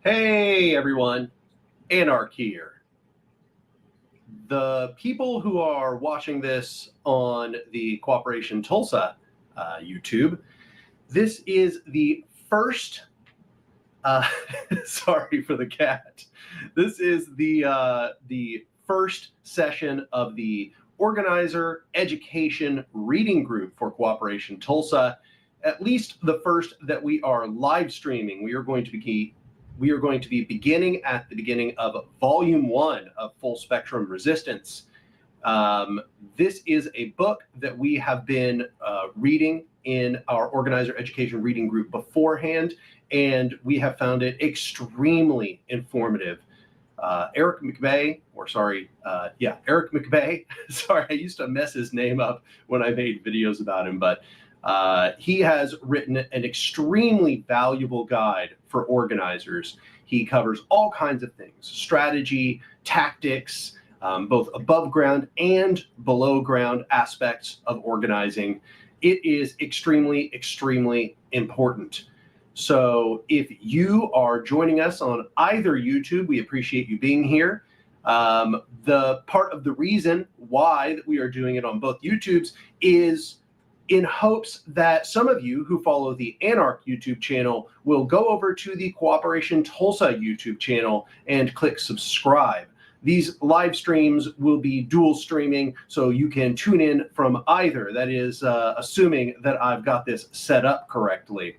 Hey everyone, Anark here. The people who are watching this on the Cooperation Tulsa YouTube, this is the first, uh, sorry for the cat. This is the first session of the Organizer Education Reading Group for Cooperation Tulsa, at least the first that we are live streaming. We are going to be beginning at the beginning of Volume 1 of Full Spectrum Resistance. This is a book that we have been reading in our Organizer Education Reading Group beforehand, and we have found it extremely informative. Eric McBay, Eric McBay. Sorry, I used to mess his name up when I made videos about him, but he has written an extremely valuable guide for organizers. He covers all kinds of things: strategy, tactics, both above ground and below ground aspects of organizing. It is extremely, extremely important. So if you are joining us on either YouTube, we appreciate you being here. The part of the reason why that we are doing it on both YouTubes is in hopes that some of you who follow the Anark YouTube channel will go over to the Cooperation Tulsa YouTube channel and click subscribe. These live streams will be dual streaming, so you can tune in from either. That is assuming that I've got this set up correctly.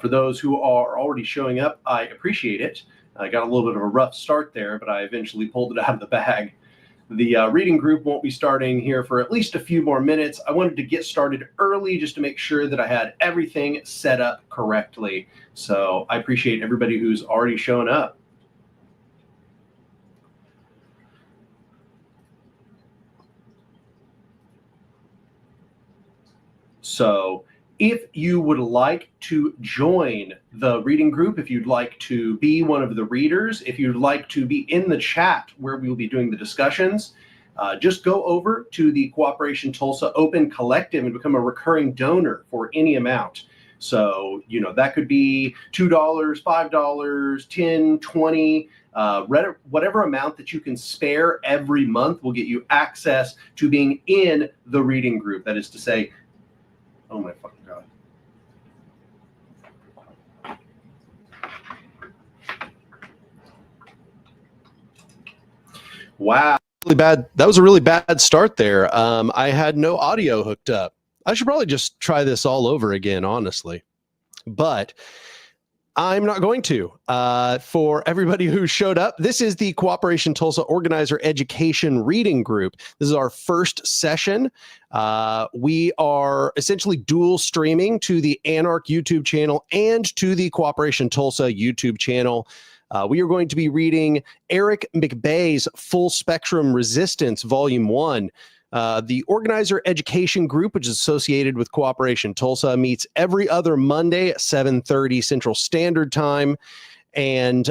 For those who are already showing up, I appreciate it. I got a little bit of a rough start there, but I eventually pulled it out of the bag. The reading group won't be starting here for at least a few more minutes. I wanted to get started early just to make sure that I had everything set up correctly. So I appreciate everybody who's already shown up. So if you would like to join the reading group, if you'd like to be one of the readers, if you'd like to be in the chat where we will be doing the discussions, just go over to the Cooperation Tulsa Open Collective and become a recurring donor for any amount. So, that could be $2, $5, $10, $20, whatever amount that you can spare every month will get you access to being in the reading group. That is to say, oh my fucking God. Wow. Really bad. That was a really bad start there. I had no audio hooked up. I should probably just try this all over again, honestly. But I'm not going to. For everybody who showed up, this is the Cooperation Tulsa Organizer Education Reading Group. This is our first session. We are essentially dual streaming to the Anark YouTube channel and to the Cooperation Tulsa YouTube channel. We are going to be reading Eric McBay's Full Spectrum Resistance, Volume 1. The Organizer Education Group, which is associated with Cooperation Tulsa, meets every other Monday at 7:30 Central Standard Time. And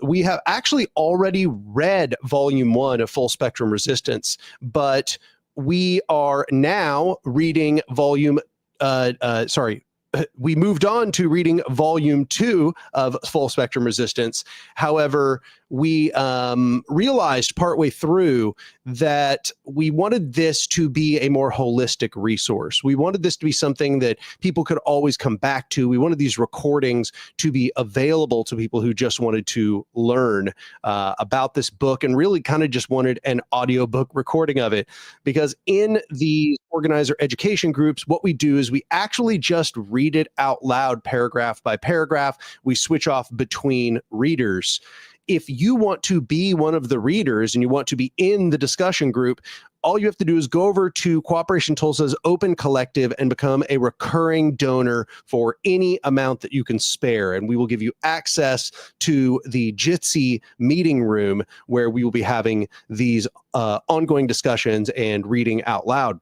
we have actually already read Volume 1 of Full Spectrum Resistance, but we are now reading we moved on to reading Volume 2 of Full Spectrum Resistance. However, we realized partway through that we wanted this to be a more holistic resource. We wanted this to be something that people could always come back to. We wanted these recordings to be available to people who just wanted to learn about this book and really kind of just wanted an audiobook recording of it. Because in the organizer education groups, what we do is we actually just read it out loud, paragraph by paragraph. We switch off between readers. If you want to be one of the readers and you want to be in the discussion group, all you have to do is go over to Cooperation Tulsa's Open Collective and become a recurring donor for any amount that you can spare. And we will give you access to the Jitsi meeting room where we will be having these ongoing discussions and reading out loud.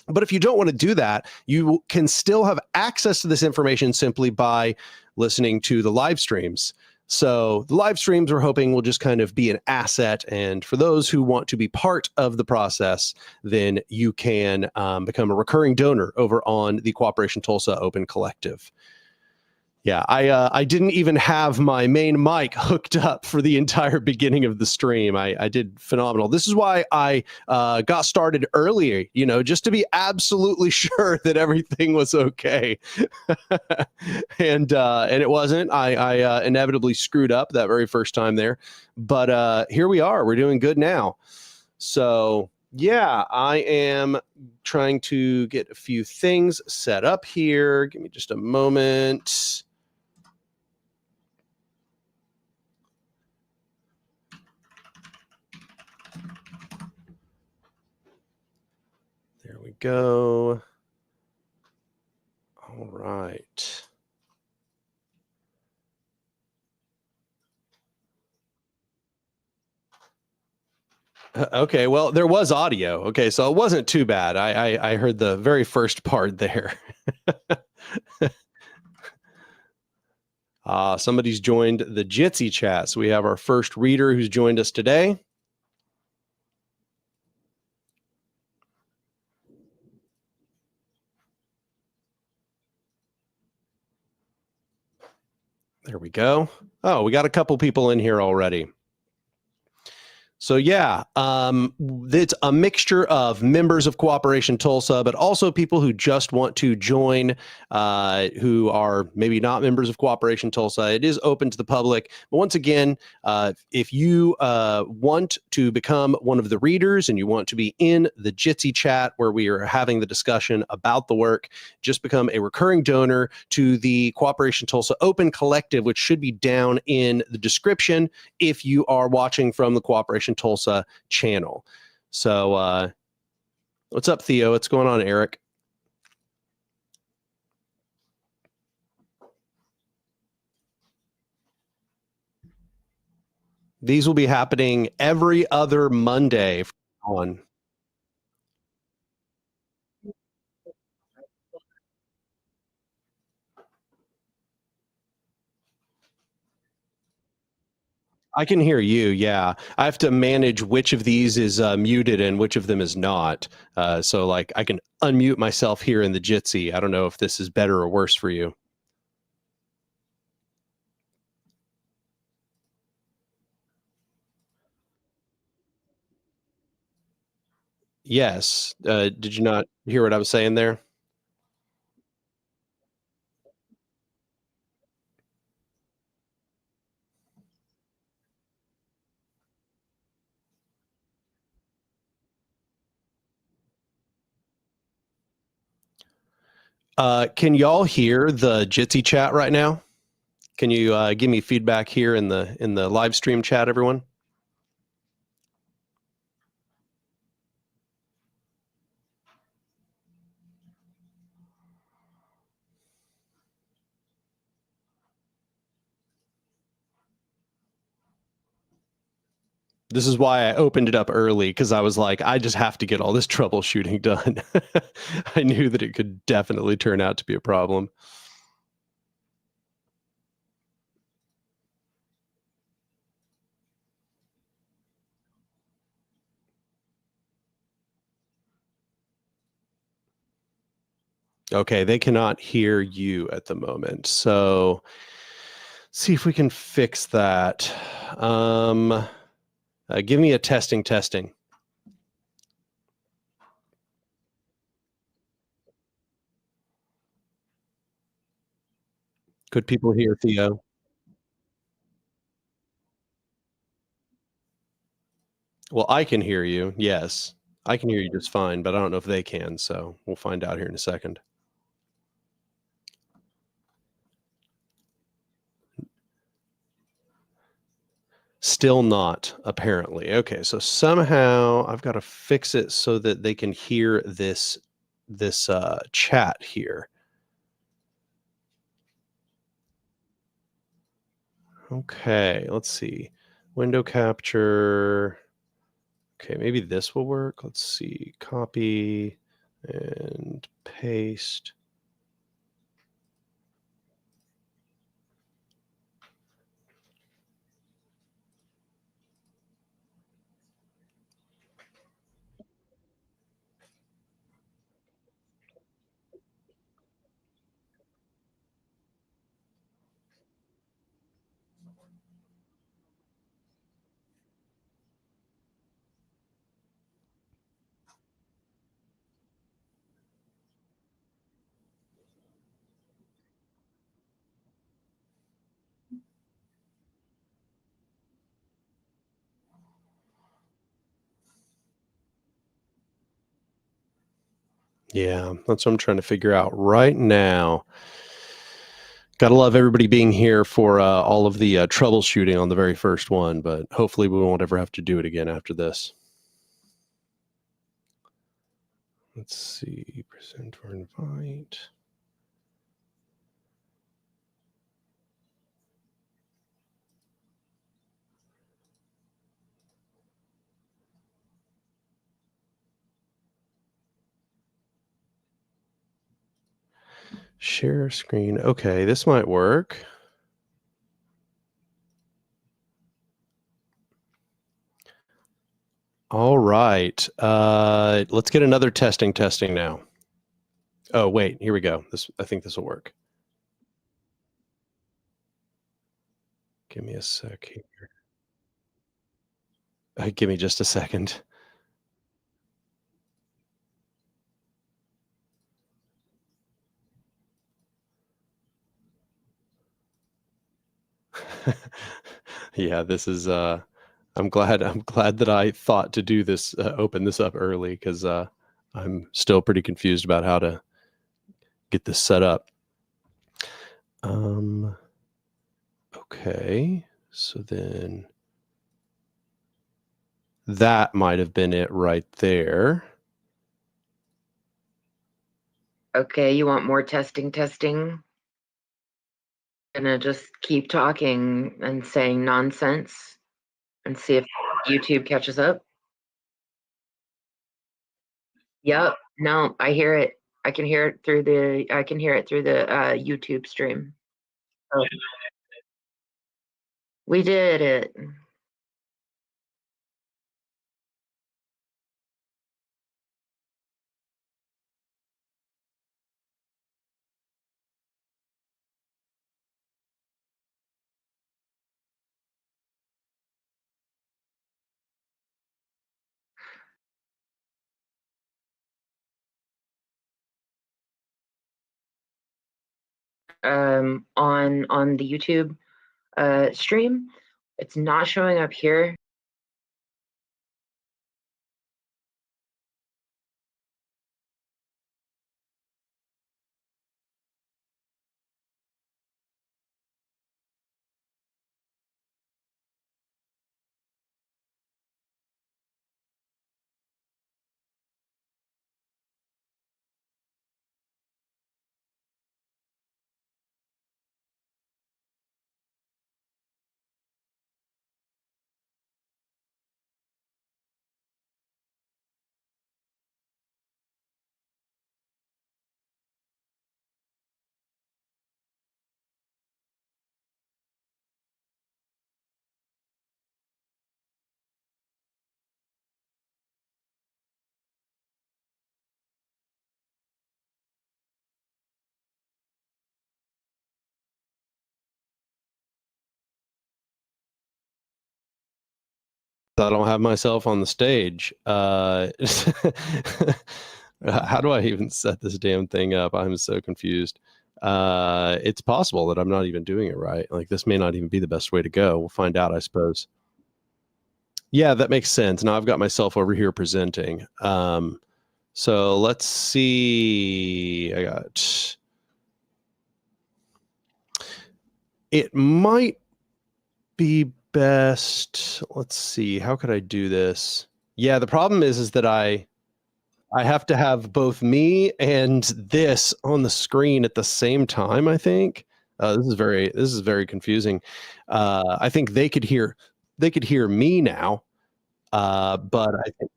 But if you don't want to do that, you can still have access to this information simply by listening to the live streams. So the live streams we're hoping will just kind of be an asset. And for those who want to be part of the process, then you can become a recurring donor over on the Cooperation Tulsa Open Collective. Yeah, I didn't even have my main mic hooked up for the entire beginning of the stream. I did phenomenal. This is why I got started earlier, just to be absolutely sure that everything was okay. And it wasn't. I inevitably screwed up that very first time there, but here we are. We're doing good now. So yeah, I am trying to get a few things set up here. Give me just a moment. There we go. All right. Okay, well, there was audio. Okay, so it wasn't too bad. I heard the very first part there. Somebody's joined the Jitsi chat. So we have our first reader who's joined us today. There we go. Oh, we got a couple people in here already. So yeah, it's a mixture of members of Cooperation Tulsa, but also people who just want to join, who are maybe not members of Cooperation Tulsa. It is open to the public. But once again, if you want to become one of the readers and you want to be in the Jitsi chat where we are having the discussion about the work, just become a recurring donor to the Cooperation Tulsa Open Collective, which should be down in the description if you are watching from the Cooperation Tulsa channel. So what's up, Theo? What's going on, Eric? These will be happening every other Monday on. I can hear you. Yeah, I have to manage which of these is muted and which of them is not. So like I can unmute myself here in the Jitsi. I don't know if this is better or worse for you. Yes. Did you not hear what I was saying there? Can y'all hear the Jitsi chat right now? Can you give me feedback here in the live stream chat, everyone? This is why I opened it up early, because I was like, I just have to get all this troubleshooting done. I knew that it could definitely turn out to be a problem. Okay, they cannot hear you at the moment. So see if we can fix that. Give me a testing. Could people hear Theo? Well, I can hear you. Yes, I can hear you just fine, but I don't know if they can. So we'll find out here in a second. Still not, apparently. Okay, so somehow I've got to fix it so that they can hear this chat here. Okay, let's see. Window capture. Okay, maybe this will work. Let's see. Copy and paste. Yeah, that's what I'm trying to figure out right now. Gotta love everybody being here for all of the troubleshooting on the very first one, but hopefully we won't ever have to do it again after this. Let's see, present or invite. Share screen. Okay, this might work. All right. Let's get another testing now. Oh, wait, here we go. I think this will work. Give me a sec here. Give me just a second. Yeah, this is I'm glad that I thought to do this, open this up early, because I'm still pretty confused about how to get this set up. Okay, so then that might have been it right there. Okay, you want more testing? Gonna just keep talking and saying nonsense and see if YouTube catches up. Yep. No, I hear it. I can hear it through the YouTube stream. Oh. We did it. On the YouTube stream. It's not showing up here. I don't have myself on the stage. How do I even set this damn thing up? I'm so confused. It's possible that I'm not even doing it right. Like, this may not even be the best way to go. We'll find out, I suppose. Yeah, that makes sense. Now I've got myself over here presenting. So let's see. It might be best. Let's see. How could I do this? Yeah, the problem is that I have to have both me and this on the screen at the same time, I think. This is very confusing. I think they could hear me now. But I think,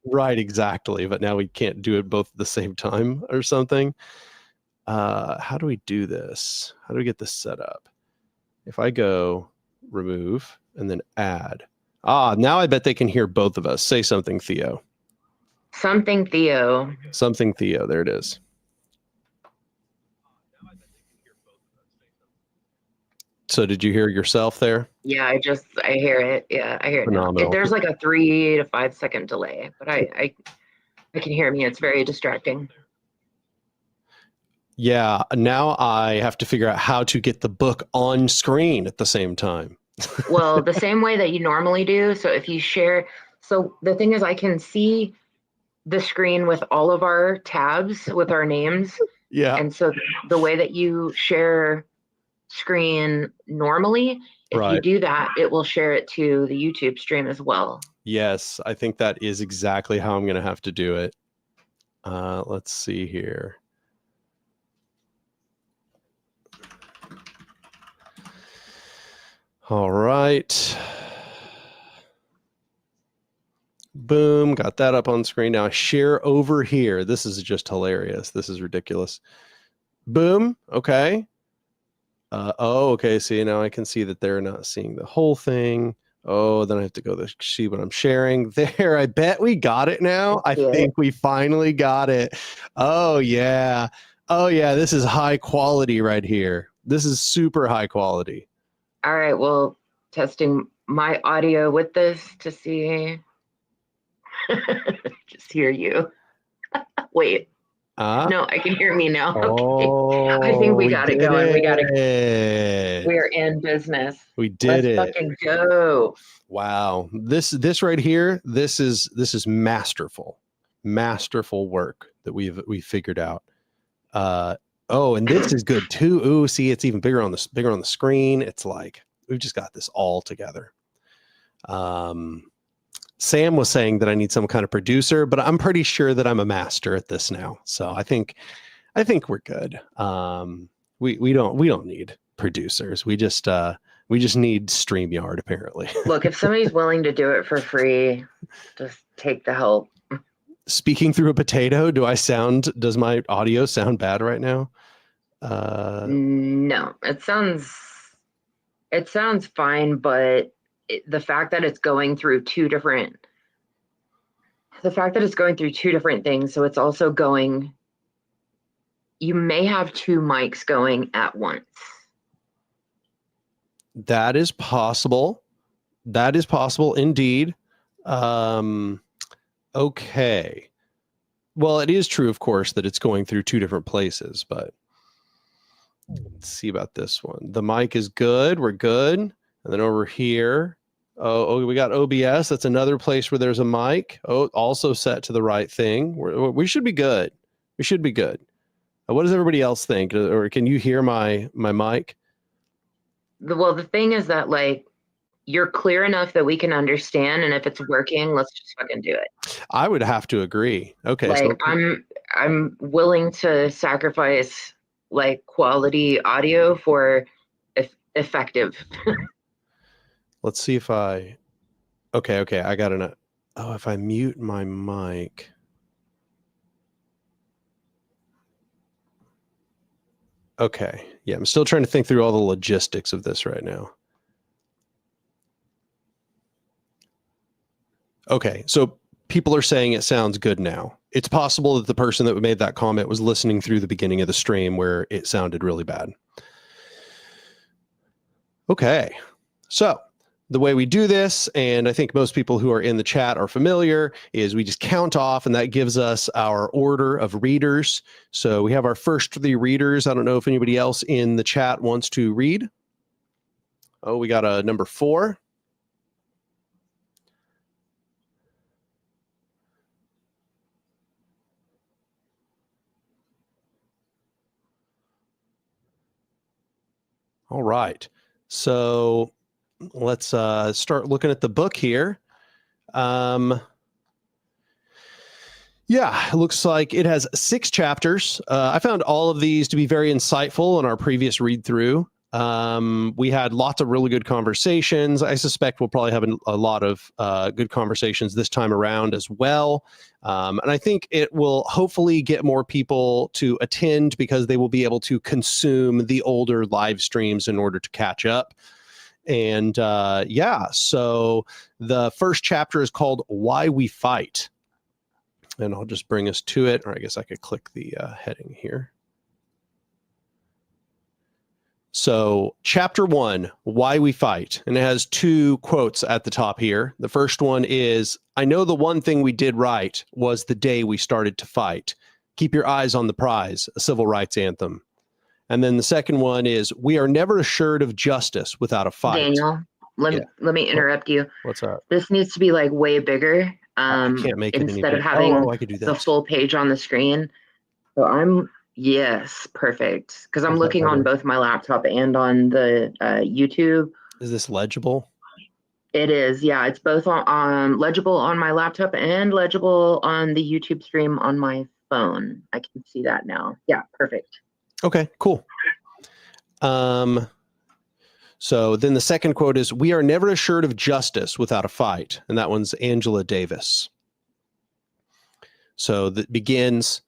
right, exactly. But now we can't do it both at the same time or something. How do we do this? How do we get this set up? If I go remove and then add. Now I bet they can hear both of us. Say something, Theo. Something Theo. Something Theo. There it is. So did you hear yourself there? Yeah, I hear it. Yeah, I hear it now. Phenomenal. There's like a 3 to 5 second delay, but I can hear me. It's very distracting. Yeah, now I have to figure out how to get the book on screen at the same time. Well, the same way that you normally do. So if you share, so the thing is, I can see the screen with all of our tabs with our names. Yeah. And so the way that you share screen normally, if you Right. do that, it will share it to the YouTube stream as well. Yes, I think that is exactly how I'm going to have to do it. Let's see here. All right. Boom, got that up on screen. Now share over here. This is just hilarious. This is ridiculous. Boom. Okay. Oh, okay. See, now I can see that they're not seeing the whole thing. Oh, then I have to go to see what I'm sharing. There, I bet we got it now. I think we finally got it. Oh, yeah. Oh, yeah. This is high quality right here. This is super high quality. All right. Well, testing my audio with this to see. Just hear you. Wait. No, I can hear me now. Okay. I think we got it going. We got it. We're in business. We did it. Let's fucking go. Wow. This right here, this is masterful work that we figured out. Oh, and this is good too. Ooh, see, it's even bigger on the screen. It's like we've just got this all together. Sam was saying that I need some kind of producer, but I'm pretty sure that I'm a master at this now. So I think we're good. We don't need producers. We just need StreamYard, apparently. Look, if somebody's willing to do it for free, just take the help. Speaking through a potato, does my audio sound bad right now? No, it sounds fine, but the fact that it's going through two different things, so it's also going, you may have two mics going at once. That is possible. That is possible indeed. Okay. Well, it is true, of course, that it's going through two different places, but let's see about this one. The mic is good. We're good. And then over here, oh, we got OBS. That's another place where there's a mic. Oh, also set to the right thing. We should be good. We should be good. What does everybody else think? Or can you hear my mic? Well, the thing is that, like, you're clear enough that we can understand, and if it's working, let's just fucking do it. I would have to agree. Okay. Like, so I'm willing to sacrifice like quality audio for effective. Let's see if I. Okay. I got an. Oh, if I mute my mic. Okay. Yeah, I'm still trying to think through all the logistics of this right now. Okay, so people are saying it sounds good now. It's possible that the person that made that comment was listening through the beginning of the stream where it sounded really bad. Okay, so the way we do this, and I think most people who are in the chat are familiar, is we just count off, and that gives us our order of readers. So we have our first 3 readers. I don't know if anybody else in the chat wants to read. Oh, we got a number 4. All right. So let's start looking at the book here. Yeah, it looks like it has 6 chapters. I found all of these to be very insightful in our previous read through. We had lots of really good conversations. I suspect we'll probably have a lot of good conversations this time around as well. And I think it will hopefully get more people to attend because they will be able to consume the older live streams in order to catch up. And yeah, so the first chapter is called Why We Fight. And I'll just bring us to it, or I guess I could click the heading here. So, chapter 1, Why We Fight. And it has 2 quotes at the top here. The first one is, I know the one thing we did right was the day we started to fight. Keep your eyes on the prize, a civil rights anthem. And then the second one is, we are never assured of justice without a fight. Daniel, let me interrupt you. What's up? This needs to be like way bigger. I can't make it any Instead of bigger. having I could do the this. full page on the screen. So yes, perfect. Because I'm Is that looking on better? both my laptop and on the YouTube. Is this legible? It is, yeah. It's both on legible on my laptop and legible on the YouTube stream on my phone. I can see that now. Yeah, perfect. Okay, cool. So then the second quote is, we are never assured of justice without a fight. And that one's Angela Davis. So that begins,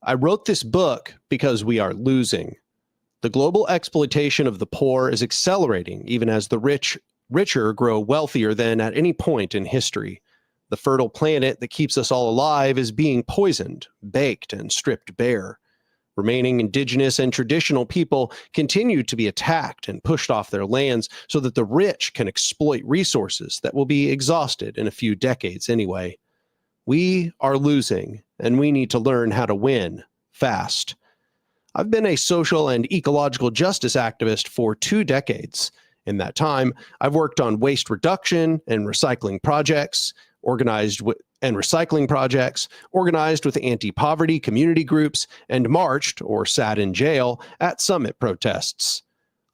I wrote this book because we are losing. The global exploitation of the poor is accelerating even as the richer grow wealthier than at any point in history. The fertile planet that keeps us all alive is being poisoned, baked, and stripped bare. Remaining indigenous and traditional people continue to be attacked and pushed off their lands so that the rich can exploit resources that will be exhausted in a few decades anyway. We are losing, and we need to learn how to win fast. I've been a social and ecological justice activist for 2 decades. In that time, I've worked on waste reduction and recycling projects, organized with anti-poverty community groups, and marched or sat in jail at summit protests.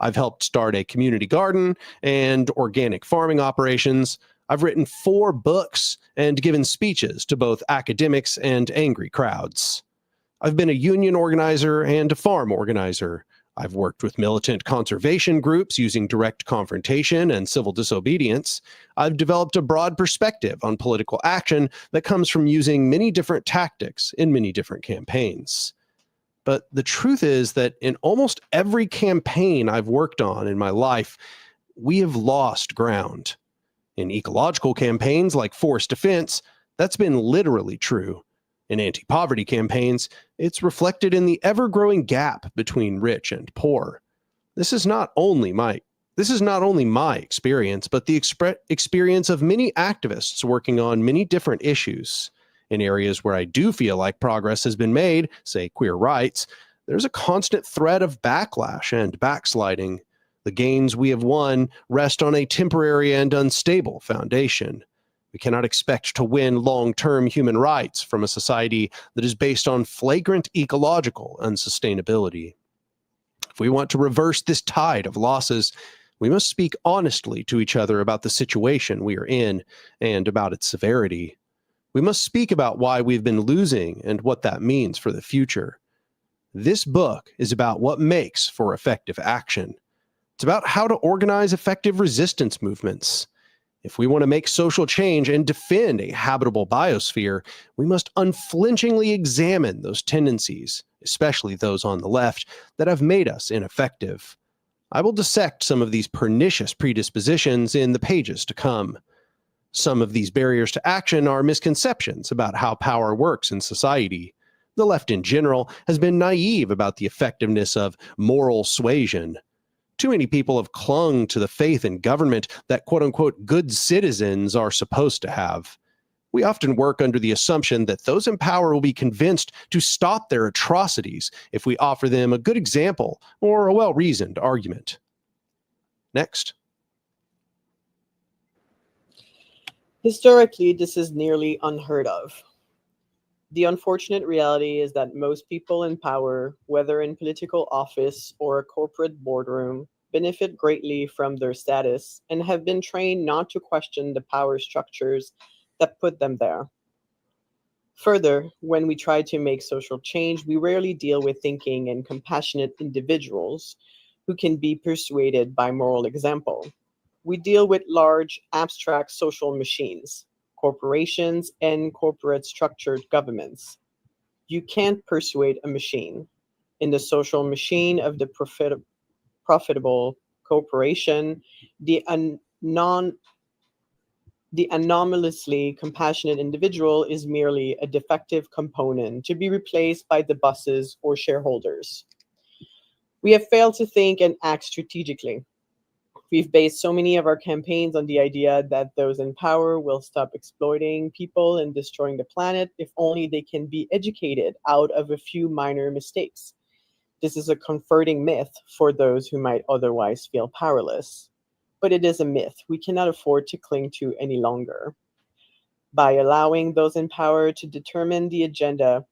I've helped start a community garden and organic farming operations. I've written 4 books and given speeches to both academics and angry crowds. I've been a union organizer and a farm organizer. I've worked with militant conservation groups using direct confrontation and civil disobedience. I've developed a broad perspective on political action that comes from using many different tactics in many different campaigns. But the truth is that in almost every campaign I've worked on in my life, we have lost ground. In ecological campaigns like forest defense, that's been literally true. In anti-poverty campaigns, it's reflected in the ever-growing gap between rich and poor. This is not only my experience, but the experience of many activists working on many different issues. In areas where I do feel like progress has been made, say queer rights, there's a constant threat of backlash and backsliding. The gains we have won rest on a temporary and unstable foundation. We cannot expect to win long-term human rights from a society that is based on flagrant ecological unsustainability. If we want to reverse this tide of losses, we must speak honestly to each other about the situation we are in and about its severity. We must speak about why we've been losing and what that means for the future. This book is about what makes for effective action. It's about how to organize effective resistance movements. If we want to make social change and defend a habitable biosphere, we must unflinchingly examine those tendencies, especially those on the left, that have made us ineffective. I will dissect some of these pernicious predispositions in the pages to come. Some of these barriers to action are misconceptions about how power works in society. The left in general has been naive about the effectiveness of moral suasion. Too many people have clung to the faith in government that quote-unquote good citizens are supposed to have. We often work under the assumption that those in power will be convinced to stop their atrocities if we offer them a good example or a well-reasoned argument. Next. Historically, this is nearly unheard of. The unfortunate reality is that most people in power, whether in political office or a corporate boardroom, benefit greatly from their status and have been trained not to question the power structures that put them there. Further, when we try to make social change, we rarely deal with thinking and compassionate individuals who can be persuaded by moral example. We deal with large, abstract social machines, corporations, and corporate structured governments. You can't persuade a machine. In the social machine of the profitable corporation, the anomalously compassionate individual is merely a defective component to be replaced by the bosses or shareholders. We have failed to think and act strategically. We've based so many of our campaigns on the idea that those in power will stop exploiting people and destroying the planet if only they can be educated out of a few minor mistakes. This is a comforting myth for those who might otherwise feel powerless. But it is a myth we cannot afford to cling to any longer. By allowing those in power to determine the agenda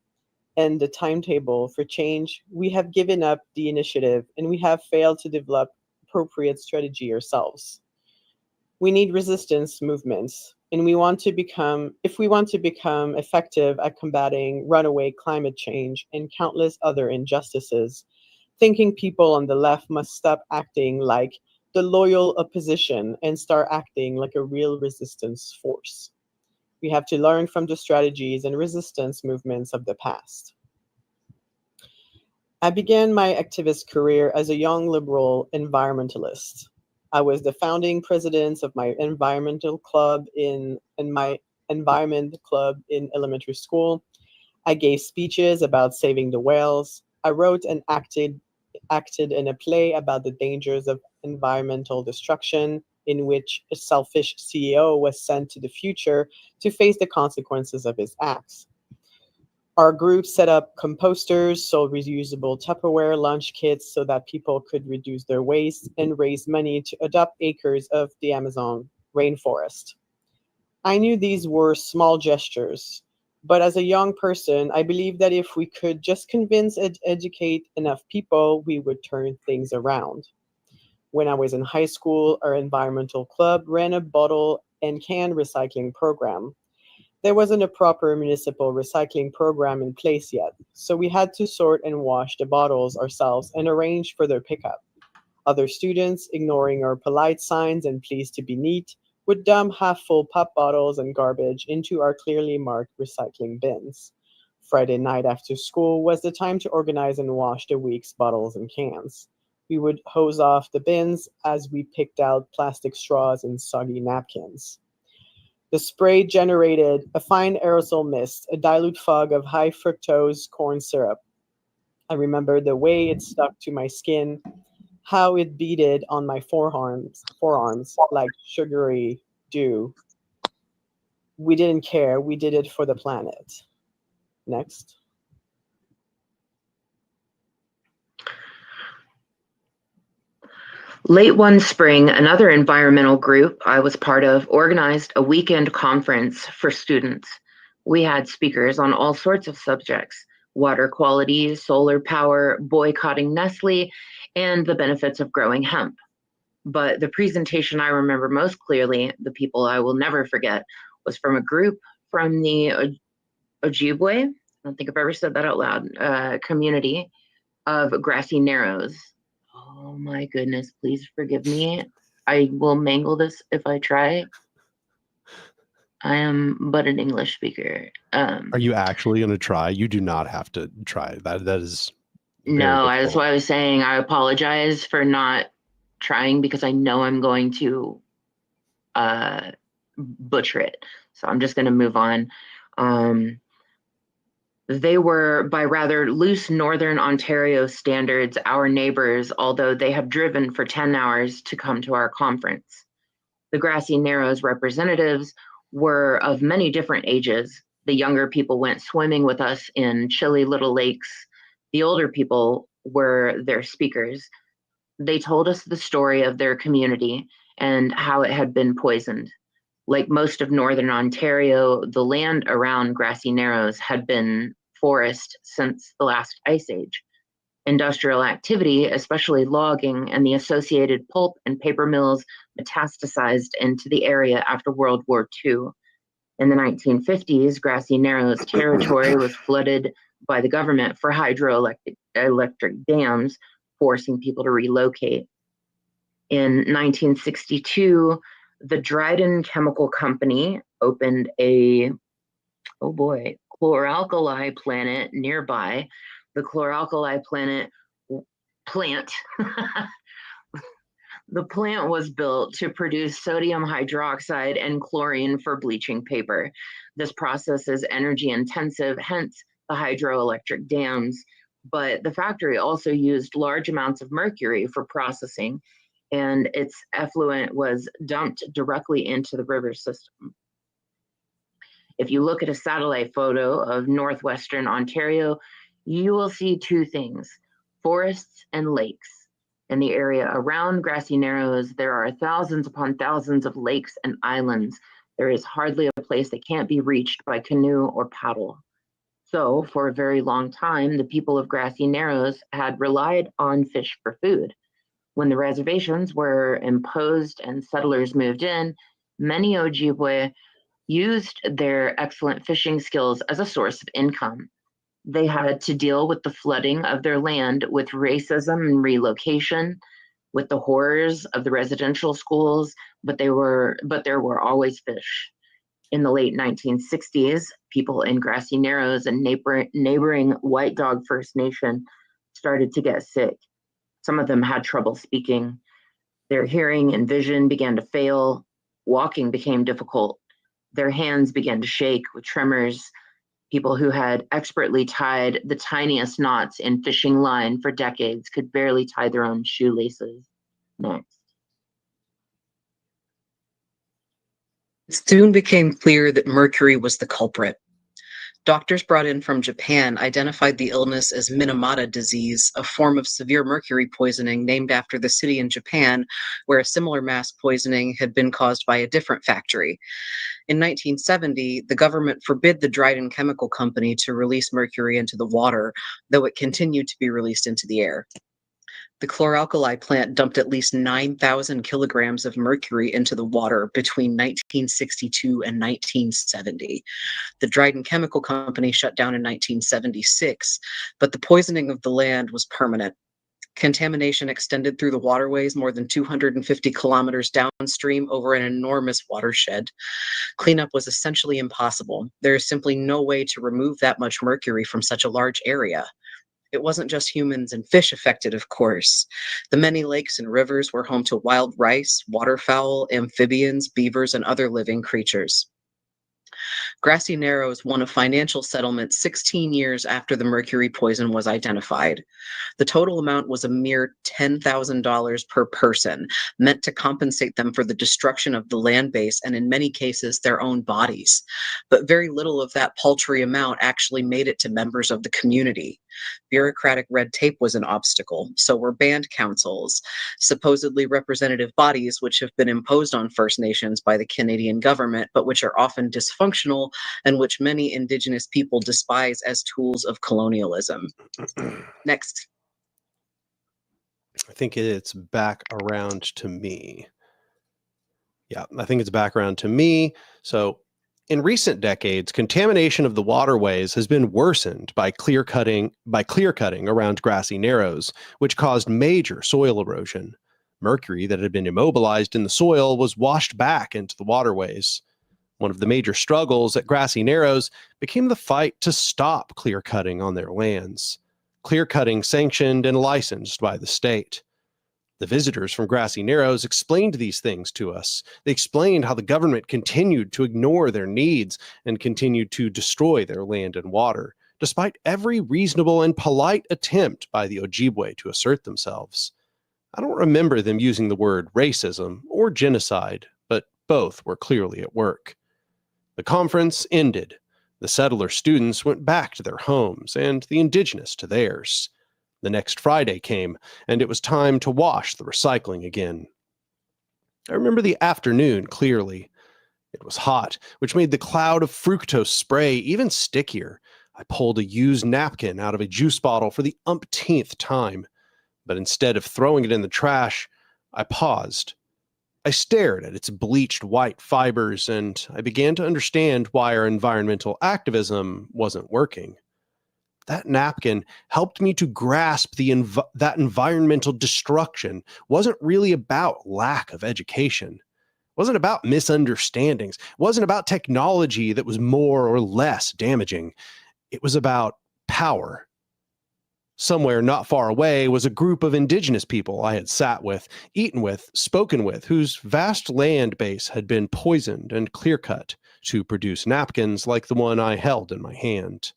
and the timetable for change, we have given up the initiative and we have failed to develop appropriate strategy ourselves. We need resistance movements, and if we want to become effective at combating runaway climate change and countless other injustices, thinking people on the left must stop acting like the loyal opposition and start acting like a real resistance force. We have to learn from the strategies and resistance movements of the past. I began my activist career as a young liberal environmentalist. I was the founding president of my environmental club in my environment club in elementary school. I gave speeches about saving the whales. I wrote and acted in a play about the dangers of environmental destruction, in which a selfish CEO was sent to the future to face the consequences of his acts. Our group set up composters, sold reusable Tupperware lunch kits so that people could reduce their waste, and raise money to adopt acres of the Amazon rainforest. I knew these were small gestures, but as a young person, I believed that if we could just convince and educate enough people, we would turn things around. When I was in high school, our environmental club ran a bottle and can recycling program. There wasn't a proper municipal recycling program in place yet, so we had to sort and wash the bottles ourselves and arrange for their pickup. Other students, ignoring our polite signs and pleas to be neat, would dump half-full pop bottles and garbage into our clearly marked recycling bins. Friday night after school was the time to organize and wash the week's bottles and cans. We would hose off the bins as we picked out plastic straws and soggy napkins. The spray generated a fine aerosol mist, a dilute fog of high fructose corn syrup. I remember the way it stuck to my skin, how it beaded on my forearms like sugary dew. We didn't care. We did it for the planet. Next. Late one spring, another environmental group I was part of organized a weekend conference for students. We had speakers on all sorts of subjects: water quality, solar power, boycotting Nestle, and the benefits of growing hemp. But the presentation I remember most clearly, the people I will never forget, was from a group from the Ojibwe, I don't think I've ever said that out loud, community of Grassy Narrows. Oh my goodness, please forgive me. I will mangle this if I try. I am but an English speaker. Are you actually going to try? You do not have to try. That is no, that's why I was saying I apologize for not trying, because I know I'm going to butcher it. So I'm just going to move on. They were, by rather loose Northern Ontario standards, our neighbors, although they have driven for 10 hours to come to our conference. The Grassy Narrows representatives were of many different ages. The younger people went swimming with us in chilly little lakes. The older people were their speakers. They told us the story of their community and how it had been poisoned. Like most of Northern Ontario, the land around Grassy Narrows had been forest since the last ice age. Industrial activity, especially logging and the associated pulp and paper mills, metastasized into the area after World War II. In the 1950s, Grassy Narrows territory was flooded by the government for hydroelectric dams, forcing people to relocate. In 1962, the Dryden Chemical Company opened a, chloralkali plant nearby. The chloralkali plant, the plant was built to produce sodium hydroxide and chlorine for bleaching paper. This process is energy intensive, hence the hydroelectric dams But the factory also used large amounts of mercury for processing, and its effluent was dumped directly into the river system. If you look at a satellite photo of northwestern Ontario, you will see two things: forests and lakes. In the area around Grassy Narrows, there are thousands upon thousands of lakes and islands. There is hardly a place that can't be reached by canoe or paddle. So, for a very long time, the people of Grassy Narrows had relied on fish for food. When the reservations were imposed and settlers moved in, many Ojibwe used their excellent fishing skills as a source of income. They had to deal with the flooding of their land, with racism and relocation, with the horrors of the residential schools, but there were always fish. In the late 1960s, people in Grassy Narrows and neighboring White Dog First Nation started to get sick. Some of them had trouble speaking. Their hearing and vision began to fail. Walking became difficult. Their hands began to shake with tremors. People who had expertly tied the tiniest knots in fishing line for decades could barely tie their own shoelaces. Next. It soon became clear that mercury was the culprit. Doctors brought in from Japan identified the illness as Minamata disease, a form of severe mercury poisoning named after the city in Japan where a similar mass poisoning had been caused by a different factory. In 1970, the government forbid the Dryden Chemical Company to release mercury into the water, though it continued to be released into the air. The chloralkali plant dumped at least 9,000 kilograms of mercury into the water between 1962 and 1970. The Dryden Chemical Company shut down in 1976, but the poisoning of the land was permanent. Contamination extended through the waterways more than 250 kilometers downstream over an enormous watershed. Cleanup was essentially impossible. There is simply no way to remove that much mercury from such a large area. It wasn't just humans and fish affected, of course. The many lakes and rivers were home to wild rice, waterfowl, amphibians, beavers, and other living creatures. Grassy Narrows won a financial settlement 16 years after the mercury poison was identified. The total amount was a mere $10,000 per person, meant to compensate them for the destruction of the land base and, in many cases, their own bodies. But very little of that paltry amount actually made it to members of the community. Bureaucratic red tape was an obstacle, so were band councils, supposedly representative bodies which have been imposed on First Nations by the Canadian government, but which are often dysfunctional and which many Indigenous people despise as tools of colonialism. Next. I think it's back around to me. Yeah, I think it's back around to me. So in recent decades, contamination of the waterways has been worsened by clear cutting around Grassy Narrows, which caused major soil erosion. Mercury that had been immobilized in the soil was washed back into the waterways. One of the major struggles at Grassy Narrows became the fight to stop clear cutting on their lands. Clear cutting sanctioned and licensed by the state. The visitors from Grassy Narrows explained these things to us. They explained how the government continued to ignore their needs and continued to destroy their land and water, despite every reasonable and polite attempt by the Ojibwe to assert themselves. I don't remember them using the word racism or genocide, but both were clearly at work. The conference ended. The settler students went back to their homes and the indigenous to theirs. The next Friday came, and it was time to wash the recycling again. I remember the afternoon clearly. It was hot, which made the cloud of fructose spray even stickier. I pulled a used napkin out of a juice bottle for the umpteenth time, but instead of throwing it in the trash, I paused. I stared at its bleached white fibers, and I began to understand why our environmental activism wasn't working. That napkin helped me to grasp that environmental destruction wasn't really about lack of education. It wasn't about misunderstandings. It wasn't about technology that was more or less damaging. It was about power. Somewhere not far away was a group of indigenous people I had sat with, eaten with, spoken with, whose vast land base had been poisoned and clear-cut to produce napkins like the one I held in my hand.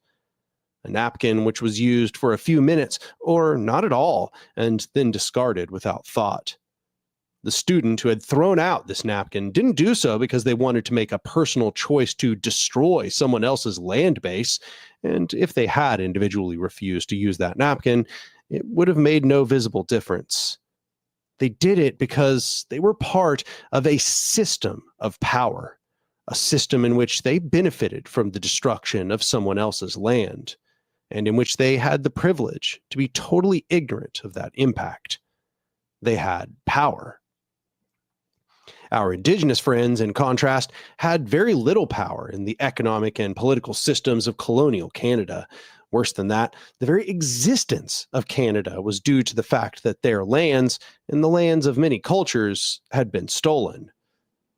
a napkin which was used for a few minutes or not at all, and then discarded without thought. The student who had thrown out this napkin didn't do so because they wanted to make a personal choice to destroy someone else's land base, and if they had individually refused to use that napkin, it would have made no visible difference. They did it because they were part of a system of power, a system in which they benefited from the destruction of someone else's land, and in which they had the privilege to be totally ignorant of that impact. They had power. Our indigenous friends, in contrast, had very little power in the economic and political systems of colonial Canada. Worse than that, the very existence of Canada was due to the fact that their lands, and the lands of many cultures, had been stolen.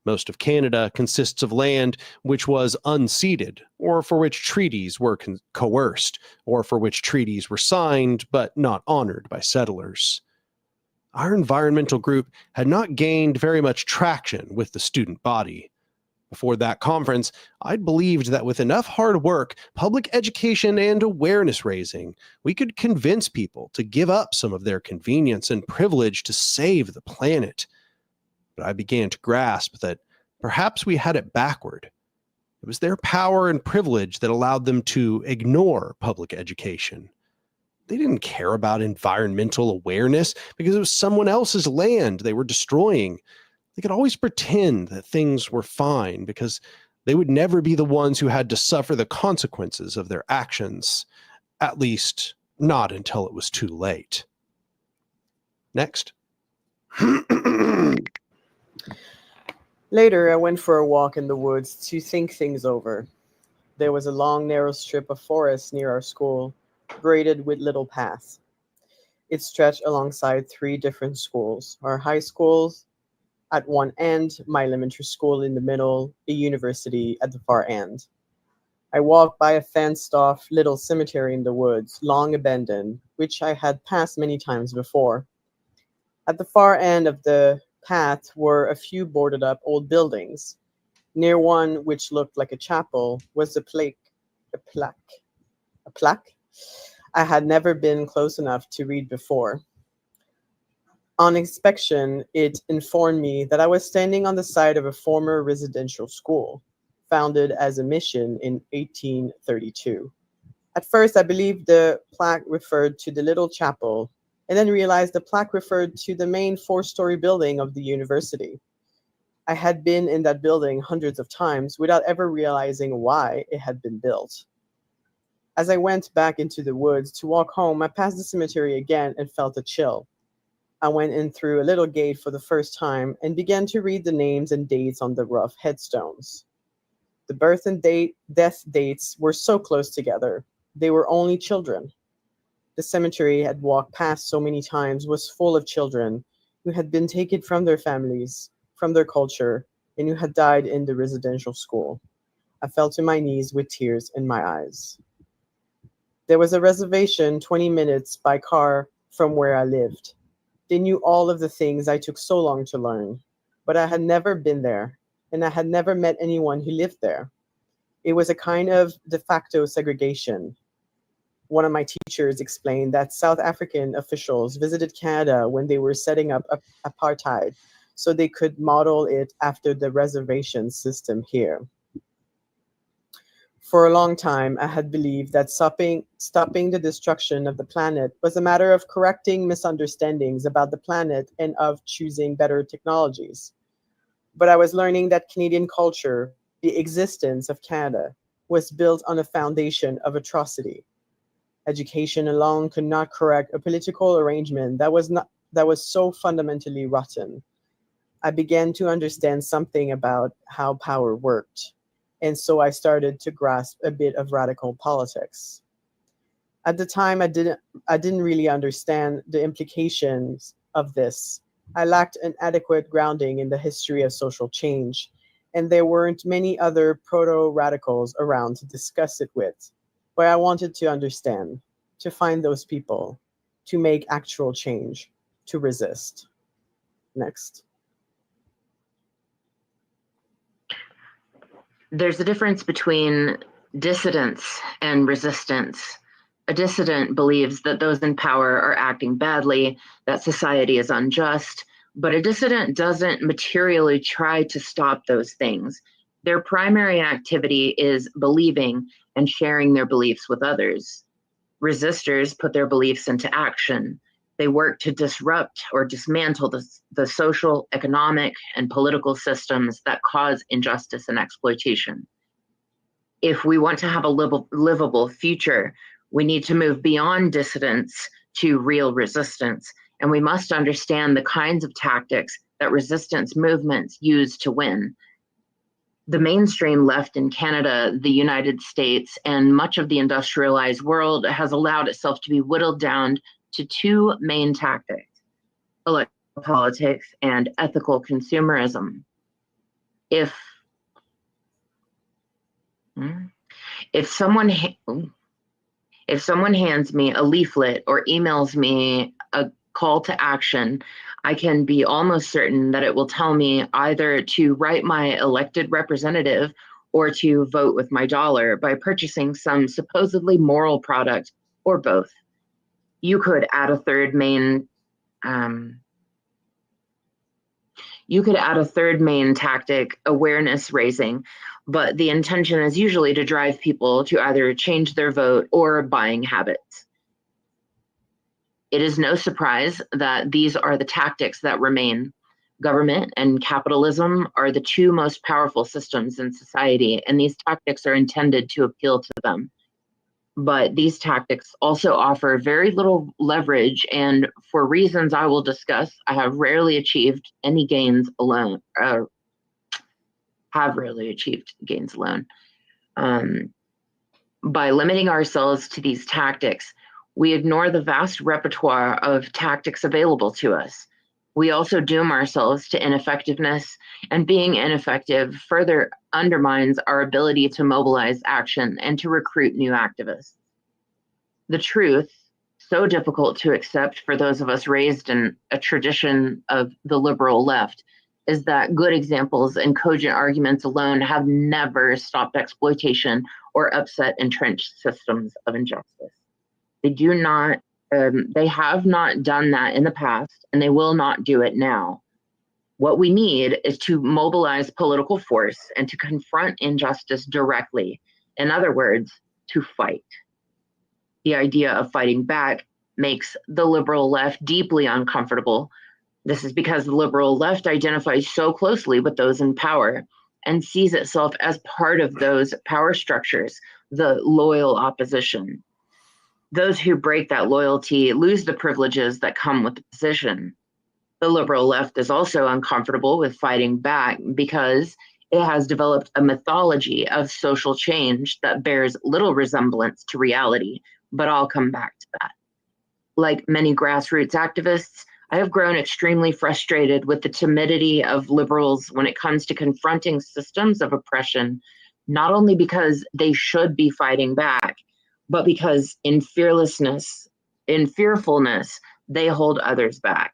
Most of Canada consists of land which was unceded, or for which treaties were coerced, or for which treaties were signed but not honored by settlers. Our environmental group had not gained very much traction with the student body. Before that conference, I'd believed that with enough hard work, public education, and awareness raising, we could convince people to give up some of their convenience and privilege to save the planet. But I began to grasp that perhaps we had it backward. It was their power and privilege that allowed them to ignore public education. They didn't care about environmental awareness because it was someone else's land they were destroying. They could always pretend that things were fine because they would never be the ones who had to suffer the consequences of their actions, at least not until it was too late. Next. Later, I went for a walk in the woods to think things over. There was a long, narrow strip of forest near our school, graded with little paths. It stretched alongside 3 different schools: our high schools at one end, my elementary school in the middle, a university at the far end. I walked by a fenced-off little cemetery in the woods, long abandoned, which I had passed many times before. At the far end of the path were a few boarded-up old buildings. Near one, which looked like a chapel, was a plaque. I had never been close enough to read before. On inspection, it informed me that I was standing on the site of a former residential school, founded as a mission in 1832. At first, I believed the plaque referred to the little chapel, and then realized the plaque referred to the main 4-story building of the university. I had been in that building hundreds of times without ever realizing why it had been built. As I went back into the woods to walk home, I passed the cemetery again and felt a chill. I went in through a little gate for the first time and began to read the names and dates on the rough headstones. The birth and death dates were so close together. They were only children. The cemetery I had walked past so many times was full of children who had been taken from their families, from their culture, and who had died in the residential school. I fell to my knees with tears in my eyes. There was a reservation 20 minutes by car from where I lived. They knew all of the things I took so long to learn, but I had never been there, and I had never met anyone who lived there. It was a kind of de facto segregation. One of my teachers explained that South African officials visited Canada when they were setting up apartheid, so they could model it after the reservation system here. For a long time, I had believed that stopping the destruction of the planet was a matter of correcting misunderstandings about the planet and of choosing better technologies. But I was learning that Canadian culture, the existence of Canada, was built on a foundation of atrocity. Education alone could not correct a political arrangement that was so fundamentally rotten. I began to understand something about how power worked. And so I started to grasp a bit of radical politics. At the time, I didn't really understand the implications of this. I lacked an adequate grounding in the history of social change, and there weren't many other proto-radicals around to discuss it with. But I wanted to understand, to find those people, to make actual change, to resist. Next. There's a difference between dissidence and resistance. A dissident believes that those in power are acting badly, that society is unjust, but a dissident doesn't materially try to stop those things. Their primary activity is believing and sharing their beliefs with others. Resistors put their beliefs into action. They work to disrupt or dismantle the social, economic, and political systems that cause injustice and exploitation. If we want to have a livable future, we need to move beyond dissidence to real resistance, and we must understand the kinds of tactics that resistance movements use to win. The mainstream left in Canada, the United States, and much of the industrialized world has allowed itself to be whittled down to two main tactics: electoral politics and ethical consumerism. If someone hands me a leaflet or emails me a call to action, I can be almost certain that it will tell me either to write my elected representative or to vote with my dollar by purchasing some supposedly moral product, or both. You could add a third main tactic, awareness raising, but the intention is usually to drive people to either change their vote or buying habits. It is no surprise that these are the tactics that remain. Government and capitalism are the two most powerful systems in society, and these tactics are intended to appeal to them. But these tactics also offer very little leverage, and for reasons I will discuss, I have rarely achieved gains alone. By limiting ourselves to these tactics, we ignore the vast repertoire of tactics available to us. We also doom ourselves to ineffectiveness, and being ineffective further undermines our ability to mobilize action and to recruit new activists. The truth, so difficult to accept for those of us raised in a tradition of the liberal left, is that good examples and cogent arguments alone have never stopped exploitation or upset entrenched systems of injustice. They have not done that in the past, and they will not do it now. What we need is to mobilize political force and to confront injustice directly. In other words, to fight. The idea of fighting back makes the liberal left deeply uncomfortable. This is because the liberal left identifies so closely with those in power and sees itself as part of those power structures, the loyal opposition. Those who break that loyalty lose the privileges that come with the position. The liberal left is also uncomfortable with fighting back because it has developed a mythology of social change that bears little resemblance to reality, but I'll come back to that. Like many grassroots activists, I have grown extremely frustrated with the timidity of liberals when it comes to confronting systems of oppression, not only because they should be fighting back, but because in fearfulness, they hold others back.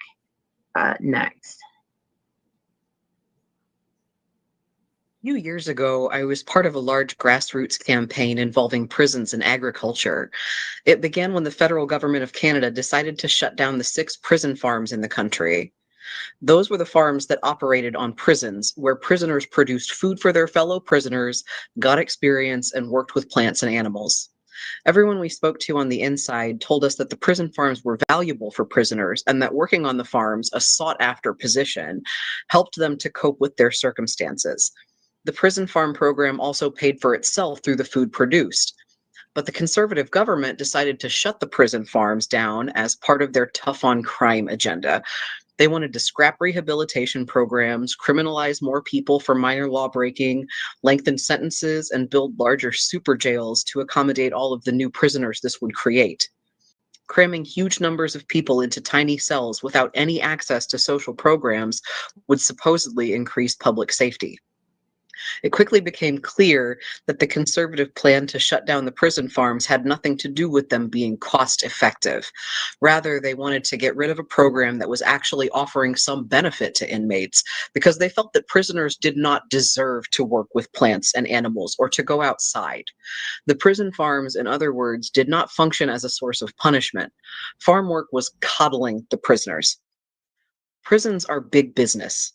Next. A few years ago, I was part of a large grassroots campaign involving prisons and agriculture. It began when the federal government of Canada decided to shut down the 6 prison farms in the country. Those were the farms that operated on prisons, where prisoners produced food for their fellow prisoners, got experience, and worked with plants and animals. Everyone we spoke to on the inside told us that the prison farms were valuable for prisoners and that working on the farms, a sought-after position, helped them to cope with their circumstances. The prison farm program also paid for itself through the food produced. But the conservative government decided to shut the prison farms down as part of their tough-on-crime agenda. They wanted to scrap rehabilitation programs, criminalize more people for minor law breaking, lengthen sentences, and build larger super jails to accommodate all of the new prisoners this would create. Cramming huge numbers of people into tiny cells without any access to social programs would supposedly increase public safety. It quickly became clear that the conservative plan to shut down the prison farms had nothing to do with them being cost effective. Rather, they wanted to get rid of a program that was actually offering some benefit to inmates because they felt that prisoners did not deserve to work with plants and animals or to go outside. The prison farms, in other words, did not function as a source of punishment. Farm work was coddling the prisoners. Prisons are big business.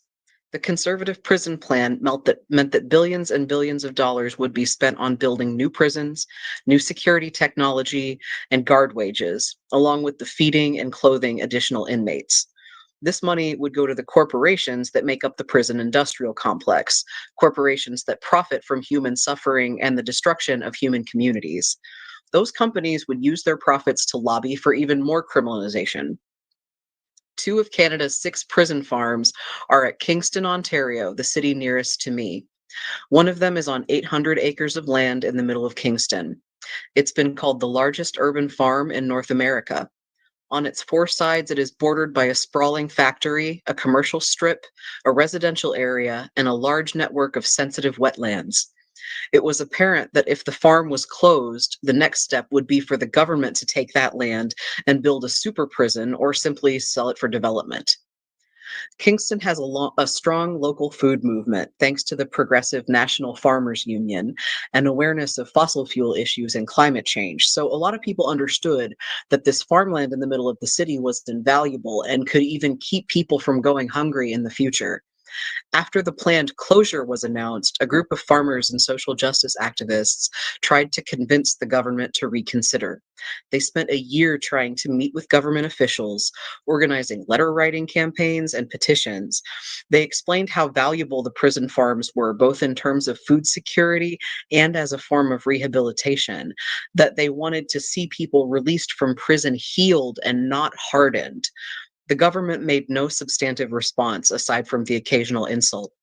The conservative prison plan meant that billions and billions of dollars would be spent on building new prisons, new security technology, and guard wages, along with the feeding and clothing additional inmates. This money would go to the corporations that make up the prison industrial complex, corporations that profit from human suffering and the destruction of human communities. Those companies would use their profits to lobby for even more criminalization. 2 of Canada's 6 prison farms are at Kingston, Ontario, the city nearest to me. One of them is on 800 acres of land in the middle of Kingston. It's been called the largest urban farm in North America. On its 4 sides, it is bordered by a sprawling factory, a commercial strip, a residential area, and a large network of sensitive wetlands. It was apparent that if the farm was closed, the next step would be for the government to take that land and build a super prison or simply sell it for development. Kingston has a strong local food movement thanks to the Progressive National Farmers Union and awareness of fossil fuel issues and climate change. So a lot of people understood that this farmland in the middle of the city was invaluable and could even keep people from going hungry in the future. After the planned closure was announced, a group of farmers and social justice activists tried to convince the government to reconsider. They spent a year trying to meet with government officials, organizing letter writing campaigns and petitions. They explained how valuable the prison farms were, both in terms of food security and as a form of rehabilitation, that they wanted to see people released from prison healed and not hardened. The government made no substantive response aside from the occasional insult.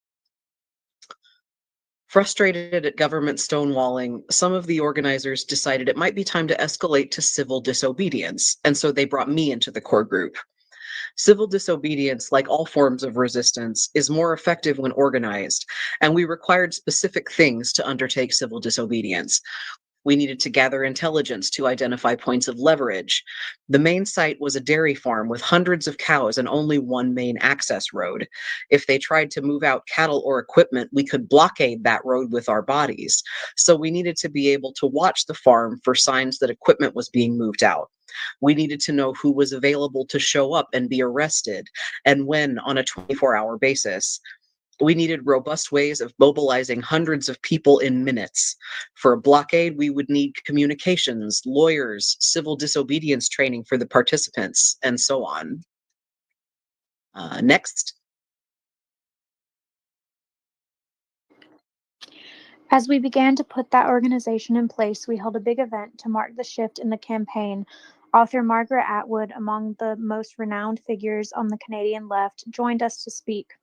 Frustrated at government stonewalling, some of the organizers decided it might be time to escalate to civil disobedience, and so they brought me into the core group. Civil disobedience, like all forms of resistance, is more effective when organized, and we required specific things to undertake civil disobedience. We needed to gather intelligence to identify points of leverage. The main site was a dairy farm with hundreds of cows and only one main access road. If they tried to move out cattle or equipment, we could blockade that road with our bodies. So we needed to be able to watch the farm for signs that equipment was being moved out. We needed to know who was available to show up and be arrested, and when on a 24-hour basis. We needed robust ways of mobilizing hundreds of people in minutes. For a blockade, we would need communications, lawyers, civil disobedience training for the participants, and so on. Next. As we began to put that organization in place, we held a big event to mark the shift in the campaign. Author Margaret Atwood, among the most renowned figures on the Canadian left, joined us to speak.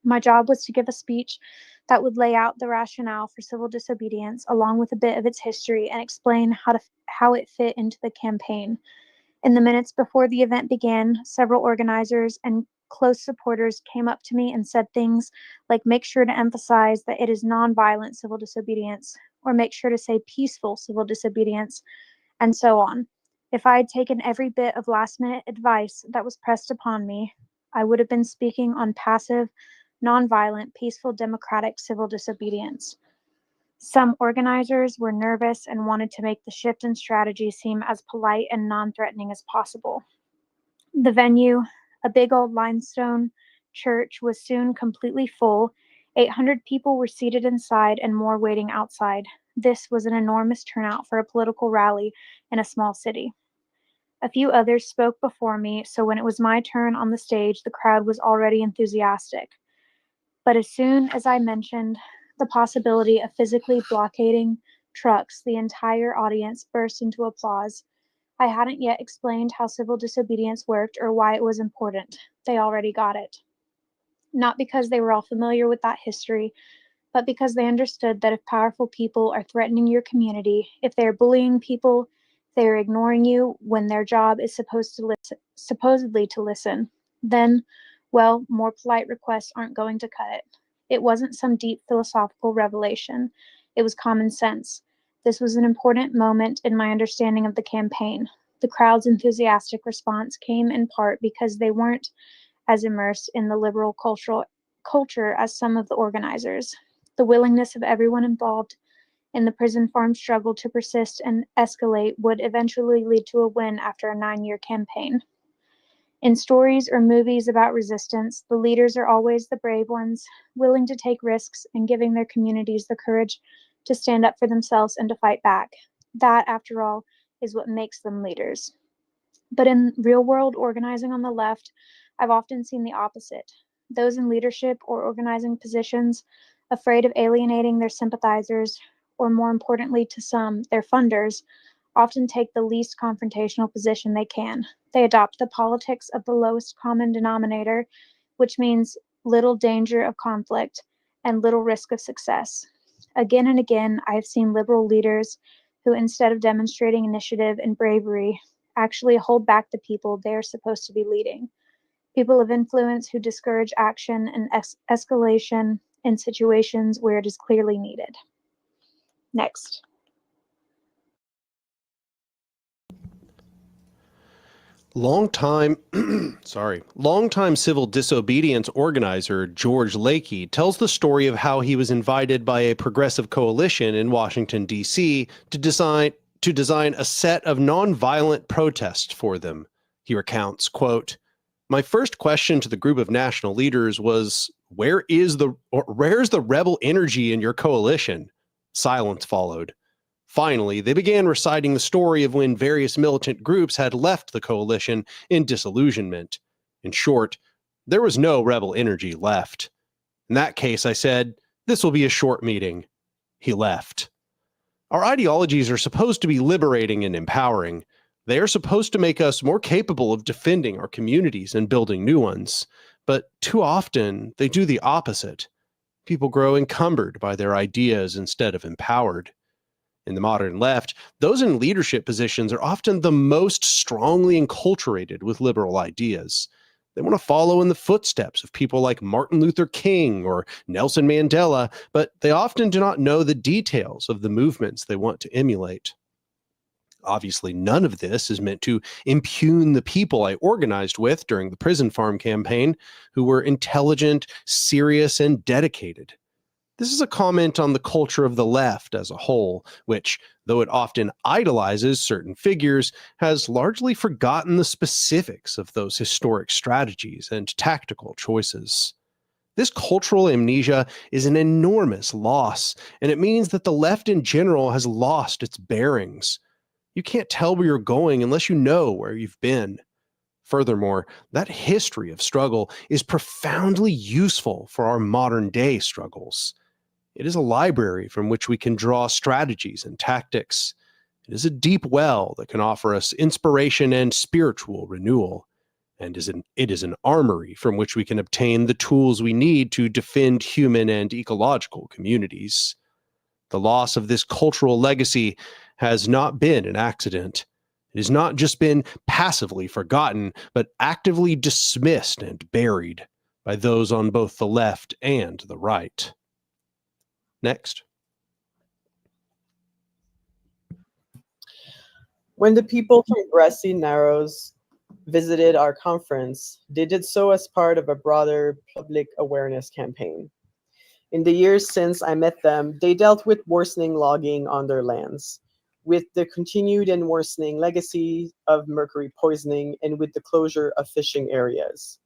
My job was to give a speech that would lay out the rationale for civil disobedience, along with a bit of its history, and explain how it fit into the campaign. In the minutes before the event began, several organizers and close supporters came up to me and said things like, make sure to emphasize that it is nonviolent civil disobedience, or make sure to say peaceful civil disobedience, and so on. If I had taken every bit of last-minute advice that was pressed upon me, I would have been speaking on passive, nonviolent, peaceful, democratic civil disobedience. Some organizers were nervous and wanted to make the shift in strategy seem as polite and non-threatening as possible. The venue, a big old limestone church, was soon completely full. 800 people were seated inside and more waiting outside. This was an enormous turnout for a political rally in a small city. A few others spoke before me, so when it was my turn on the stage, the crowd was already enthusiastic. But as soon as I mentioned the possibility of physically blockading trucks, the entire audience burst into applause. I hadn't yet explained how civil disobedience worked or why it was important. They already got it. Not because they were all familiar with that history, but because they understood that if powerful people are threatening your community, if they're bullying people, if they're ignoring you when their job is supposedly to listen, then, well, more polite requests aren't going to cut it. It wasn't some deep philosophical revelation. It was common sense. This was an important moment in my understanding of the campaign. The crowd's enthusiastic response came in part because they weren't as immersed in the liberal culture as some of the organizers. The willingness of everyone involved in the prison farm struggle to persist and escalate would eventually lead to a win after a 9-year campaign. In stories or movies about resistance, the leaders are always the brave ones, willing to take risks and giving their communities the courage to stand up for themselves and to fight back. That, after all, is what makes them leaders. But in real-world organizing on the left, I've often seen the opposite. Those in leadership or organizing positions, afraid of alienating their sympathizers, or more importantly to some, their funders, often take the least confrontational position they can. They adopt the politics of the lowest common denominator, which means little danger of conflict and little risk of success. Again and again, I have seen liberal leaders who, instead of demonstrating initiative and bravery, actually hold back the people they are supposed to be leading. People of influence who discourage action and escalation in situations where it is clearly needed. Next. Longtime civil disobedience organizer George Lakey tells the story of how he was invited by a progressive coalition in Washington, D.C. to design a set of nonviolent protests for them. He recounts, quote, "My first question to the group of national leaders was, where's the rebel energy in your coalition?" Silence followed. Finally, they began reciting the story of when various militant groups had left the coalition in disillusionment. In short, there was no rebel energy left. In that case, I said, "This will be a short meeting." He left. Our ideologies are supposed to be liberating and empowering. They are supposed to make us more capable of defending our communities and building new ones. But too often, they do the opposite. People grow encumbered by their ideas instead of empowered. In the modern left, those in leadership positions are often the most strongly enculturated with liberal ideas. They want to follow in the footsteps of people like Martin Luther King or Nelson Mandela, but they often do not know the details of the movements they want to emulate. Obviously, none of this is meant to impugn the people I organized with during the prison farm campaign, who were intelligent, serious, and dedicated. This is a comment on the culture of the left as a whole, which, though it often idolizes certain figures, has largely forgotten the specifics of those historic strategies and tactical choices. This cultural amnesia is an enormous loss, and it means that the left in general has lost its bearings. You can't tell where you're going unless you know where you've been. Furthermore, that history of struggle is profoundly useful for our modern day struggles. It is a library from which we can draw strategies and tactics. It is a deep well that can offer us inspiration and spiritual renewal. And it is an armory from which we can obtain the tools we need to defend human and ecological communities. The loss of this cultural legacy has not been an accident. It has not just been passively forgotten, but actively dismissed and buried by those on both the left and the right. Next. When the people from Grassy Narrows visited our conference, they did so as part of a broader public awareness campaign. In the years since I met them, they dealt with worsening logging on their lands, with the continued and worsening legacy of mercury poisoning, and with the closure of fishing areas.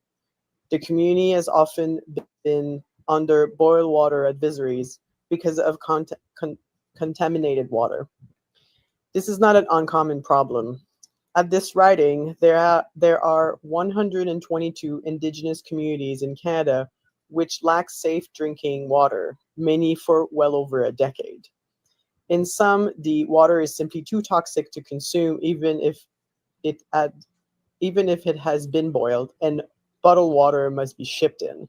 The community has often been under boil water advisories because of contaminated water. This is not an uncommon problem. At this writing, there are 122 Indigenous communities in Canada which lack safe drinking water, many for well over a decade. In some, the water is simply too toxic to consume, even if it has been boiled, and bottled water must be shipped in.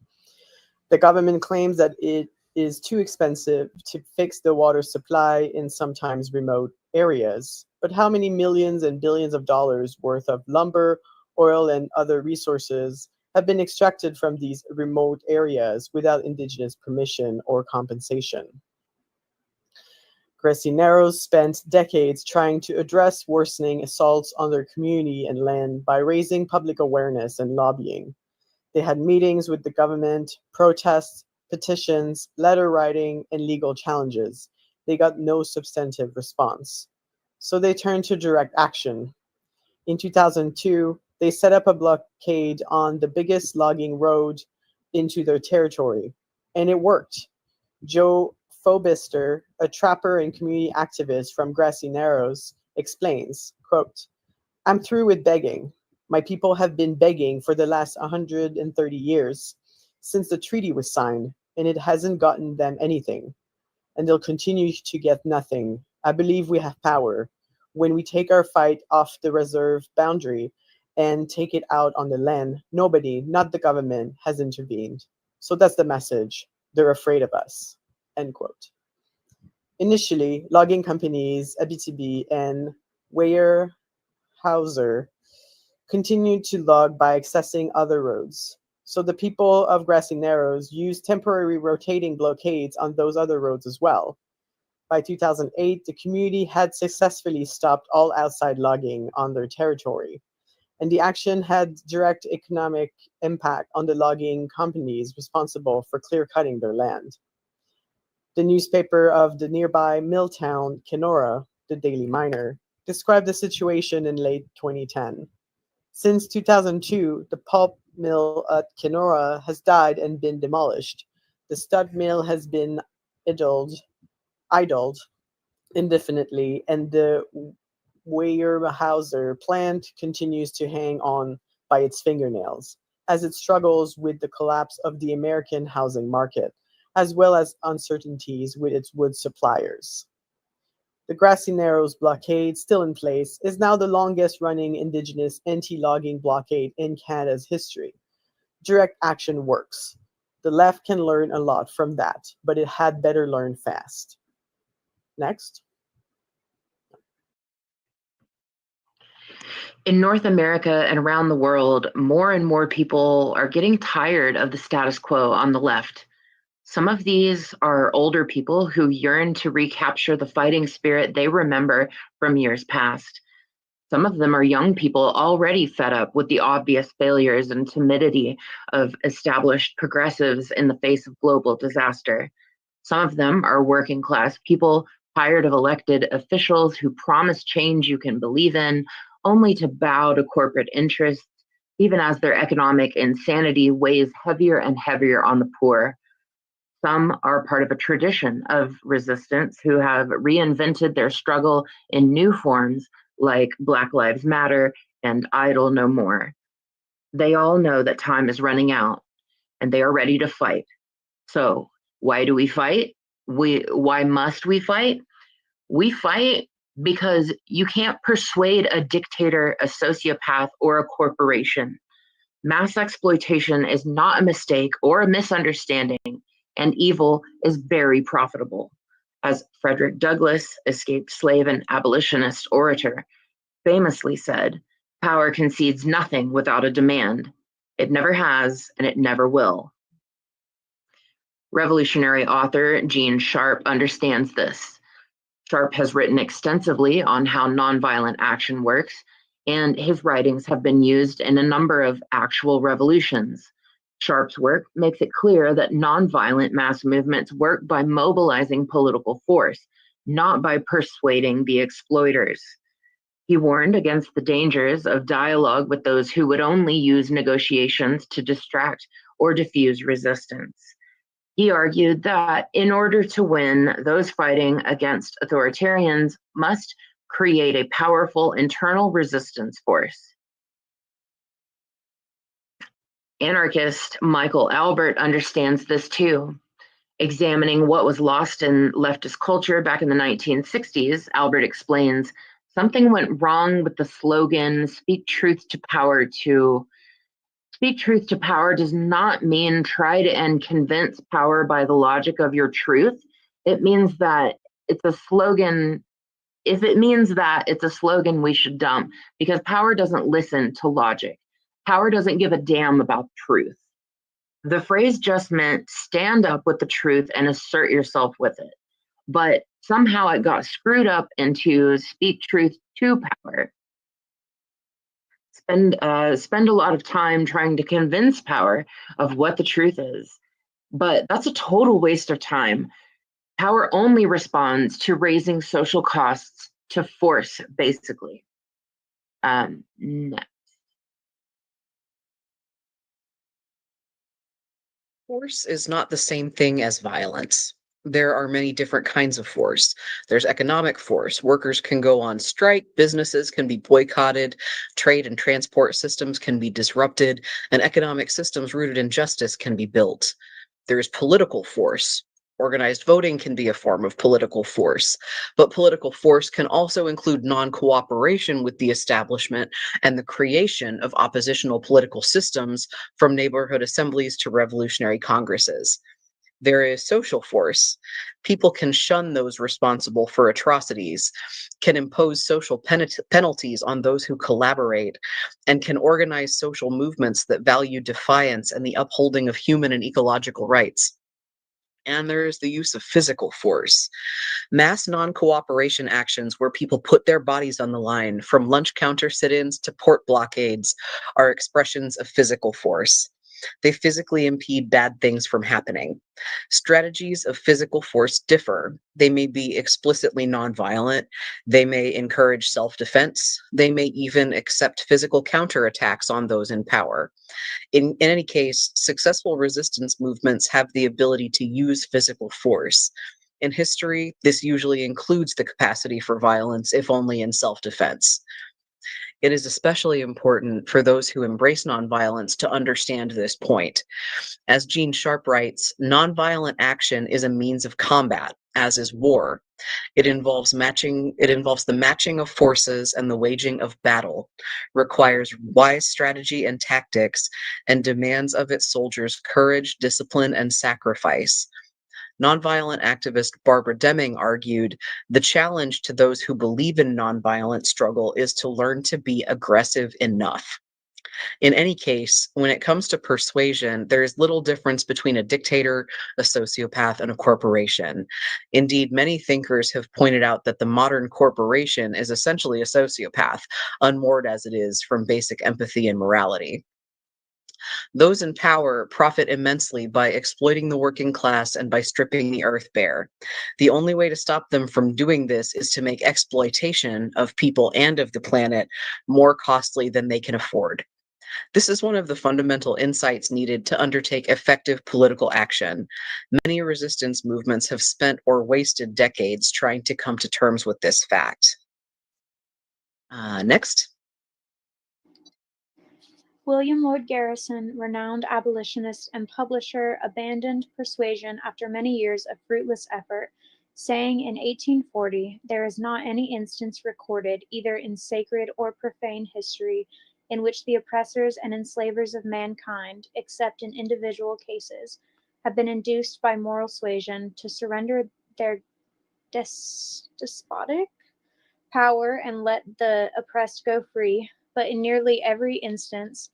The government claims that it is too expensive to fix the water supply in sometimes remote areas. But how many millions and billions of dollars worth of lumber, oil, and other resources have been extracted from these remote areas without indigenous permission or compensation. Grassy Narrows spent decades trying to address worsening assaults on their community and land by raising public awareness and lobbying. They had meetings with the government, protests, petitions, letter writing, and legal challenges. They got no substantive response. So they turned to direct action. In 2002, they set up a blockade on the biggest logging road into their territory, and it worked. Joe Fobister, a trapper and community activist from Grassy Narrows, explains, quote, "I'm through with begging. My people have been begging for the last 130 years, since the treaty was signed, and it hasn't gotten them anything. And they'll continue to get nothing. I believe we have power. When we take our fight off the reserve boundary and take it out on the land, nobody, not the government, has intervened. So that's the message. They're afraid of us." End quote. Initially, logging companies, Abitibi and Weyerhaeuser, continued to log by accessing other roads. So the people of Grassy Narrows used temporary rotating blockades on those other roads as well. By 2008, the community had successfully stopped all outside logging on their territory, and the action had direct economic impact on the logging companies responsible for clear-cutting their land. The newspaper of the nearby mill town, Kenora, the Daily Miner, described the situation in late 2010. Since 2002, the pulp mill at Kenora has died and been demolished. The stud mill has been idled indefinitely, and the Weyerhaeuser plant continues to hang on by its fingernails as it struggles with the collapse of the American housing market, as well as uncertainties with its wood suppliers. The Grassy Narrows blockade, still in place, is now the longest running Indigenous anti-logging blockade in Canada's history. Direct action works. The left can learn a lot from that, but it had better learn fast. Next. In North America and around the world, more and more people are getting tired of the status quo on the left. Some of these are older people who yearn to recapture the fighting spirit they remember from years past. Some of them are young people already fed up with the obvious failures and timidity of established progressives in the face of global disaster. Some of them are working class people tired of elected officials who promise change you can believe in, only to bow to corporate interests, even as their economic insanity weighs heavier and heavier on the poor. Some are part of a tradition of resistance who have reinvented their struggle in new forms like Black Lives Matter and Idle No More. They all know that time is running out and they are ready to fight. So why do we fight? Why must we fight? We fight because you can't persuade a dictator, a sociopath, or a corporation. Mass exploitation is not a mistake or a misunderstanding, and evil is very profitable. As Frederick Douglass, escaped slave and abolitionist orator, famously said, "Power concedes nothing without a demand. It never has, and it never will." Revolutionary author Gene Sharp understands this. Sharp has written extensively on how nonviolent action works, and his writings have been used in a number of actual revolutions. Sharp's work makes it clear that nonviolent mass movements work by mobilizing political force, not by persuading the exploiters. He warned against the dangers of dialogue with those who would only use negotiations to distract or diffuse resistance. He argued that in order to win, those fighting against authoritarians must create a powerful internal resistance force. Anarchist Michael Albert understands this too. Examining what was lost in leftist culture back in the 1960s, Albert explains, something went wrong with the slogan, "Speak truth to power" to Speak truth to power does not mean try to and convince power by the logic of your truth. It means that it's a slogan. If it means that, it's a slogan we should dump because power doesn't listen to logic. Power doesn't give a damn about truth. The phrase just meant stand up with the truth and assert yourself with it. But somehow it got screwed up into speak truth to power. Spend a lot of time trying to convince power of what the truth is. But that's a total waste of time. Power only responds to raising social costs to force, basically. Next. Force is not the same thing as violence. There are many different kinds of force. There's economic force. Workers can go on strike, businesses can be boycotted, trade and transport systems can be disrupted, and economic systems rooted in justice can be built. There's political force. Organized voting can be a form of political force, but political force can also include non-cooperation with the establishment and the creation of oppositional political systems, from neighborhood assemblies to revolutionary congresses. There is social force. People can shun those responsible for atrocities, can impose social penalties on those who collaborate, and can organize social movements that value defiance and the upholding of human and ecological rights. And there is the use of physical force. Mass non-cooperation actions where people put their bodies on the line, from lunch counter sit-ins to port blockades, are expressions of physical force. They physically impede bad things from happening. Strategies of physical force differ. They may be explicitly nonviolent. They may encourage self-defense. They may even accept physical counterattacks on those in power. In any case, successful resistance movements have the ability to use physical force. In history, this usually includes the capacity for violence, if only in self-defense. It is especially important for those who embrace nonviolence to understand this point. As Gene Sharp writes, nonviolent action is a means of combat, as is war. It involves the matching of forces and the waging of battle, requires wise strategy and tactics, and demands of its soldiers courage, discipline, and sacrifice. Nonviolent activist Barbara Deming argued, the challenge to those who believe in nonviolent struggle is to learn to be aggressive enough. In any case, when it comes to persuasion, there is little difference between a dictator, a sociopath, and a corporation. Indeed, many thinkers have pointed out that the modern corporation is essentially a sociopath, unmoored as it is from basic empathy and morality. Those in power profit immensely by exploiting the working class and by stripping the earth bare. The only way to stop them from doing this is to make exploitation of people and of the planet more costly than they can afford. This is one of the fundamental insights needed to undertake effective political action. Many resistance movements have spent or wasted decades trying to come to terms with this fact. Next. William Lloyd Garrison, renowned abolitionist and publisher, abandoned persuasion after many years of fruitless effort, saying in 1840, "There is not any instance recorded, either in sacred or profane history, in which the oppressors and enslavers of mankind, except in individual cases, have been induced by moral suasion to surrender their despotic power and let the oppressed go free, but in nearly every instance,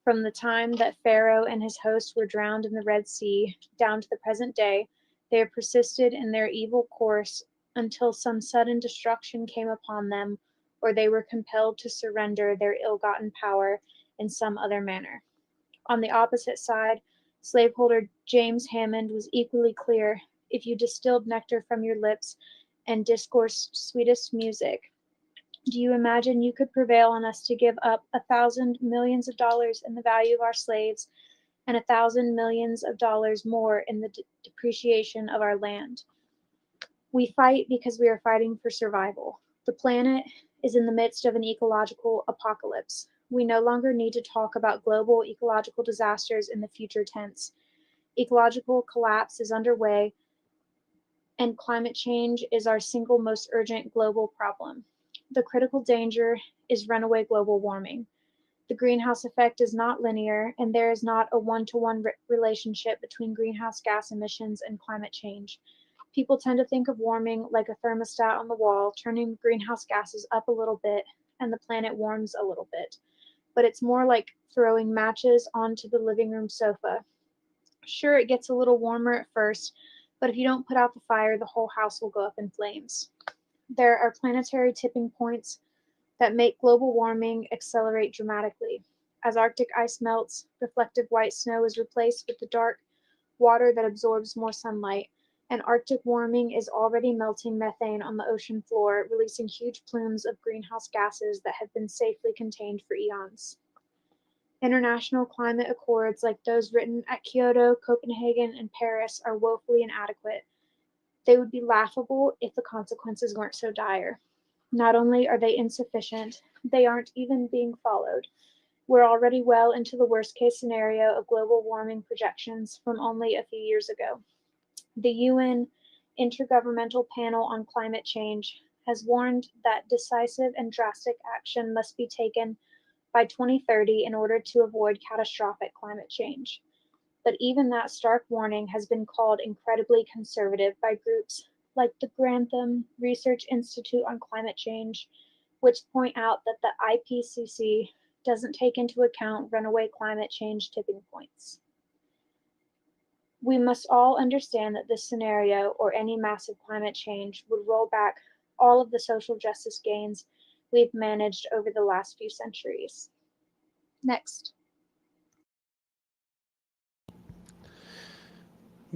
from the time that Pharaoh and his host were drowned in the Red Sea down to the present day, they have persisted in their evil course until some sudden destruction came upon them, or they were compelled to surrender their ill-gotten power in some other manner." On the opposite side, slaveholder James Hammond was equally clear. "If you distilled nectar from your lips and discoursed sweetest music, do you imagine you could prevail on us to give up 1,000 millions of dollars in the value of our slaves and 1,000 millions of dollars more in the depreciation of our land? We fight because we are fighting for survival. The planet is in the midst of an ecological apocalypse. We no longer need to talk about global ecological disasters in the future tense. Ecological collapse is underway, and climate change is our single most urgent global problem. The critical danger is runaway global warming. The greenhouse effect is not linear, and there is not a one-to-one relationship between greenhouse gas emissions and climate change. People tend to think of warming like a thermostat on the wall, turning greenhouse gases up a little bit, and the planet warms a little bit. but it's more like throwing matches onto the living room sofa. Sure, it gets a little warmer at first, but if you don't put out the fire, the whole house will go up in flames. There are planetary tipping points that make global warming accelerate dramatically. As Arctic ice melts, reflective white snow is replaced with the dark water that absorbs more sunlight, and Arctic warming is already melting methane on the ocean floor, releasing huge plumes of greenhouse gases that have been safely contained for eons. International climate accords like those written at Kyoto, Copenhagen, and Paris are woefully inadequate. They would be laughable if the consequences weren't so dire. Not only are they insufficient, they aren't even being followed. We're already well into the worst-case scenario of global warming projections from only a few years ago. The UN Intergovernmental Panel on Climate Change has warned that decisive and drastic action must be taken by 2030 in order to avoid catastrophic climate change. But even that stark warning has been called incredibly conservative by groups like the Grantham Research Institute on Climate Change, which point out that the IPCC doesn't take into account runaway climate change tipping points. We must all understand that this scenario, or any massive climate change, would roll back all of the social justice gains we've managed over the last few centuries. Next.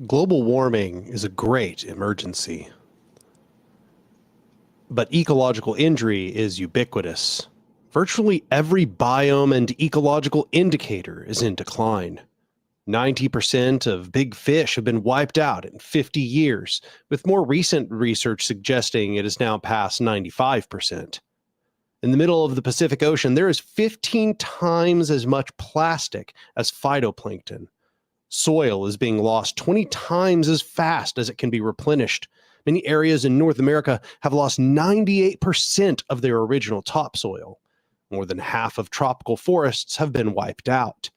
Global warming is a great emergency, but ecological injury is ubiquitous. Virtually every biome and ecological indicator is in decline. 90% of big fish have been wiped out in 50 years, with more recent research suggesting it is now past 95%. In the middle of the Pacific Ocean, there is 15 times as much plastic as phytoplankton. Soil is being lost 20 times as fast as it can be replenished. Many areas in North America have lost 98% of their original topsoil. More than half of tropical forests have been wiped out.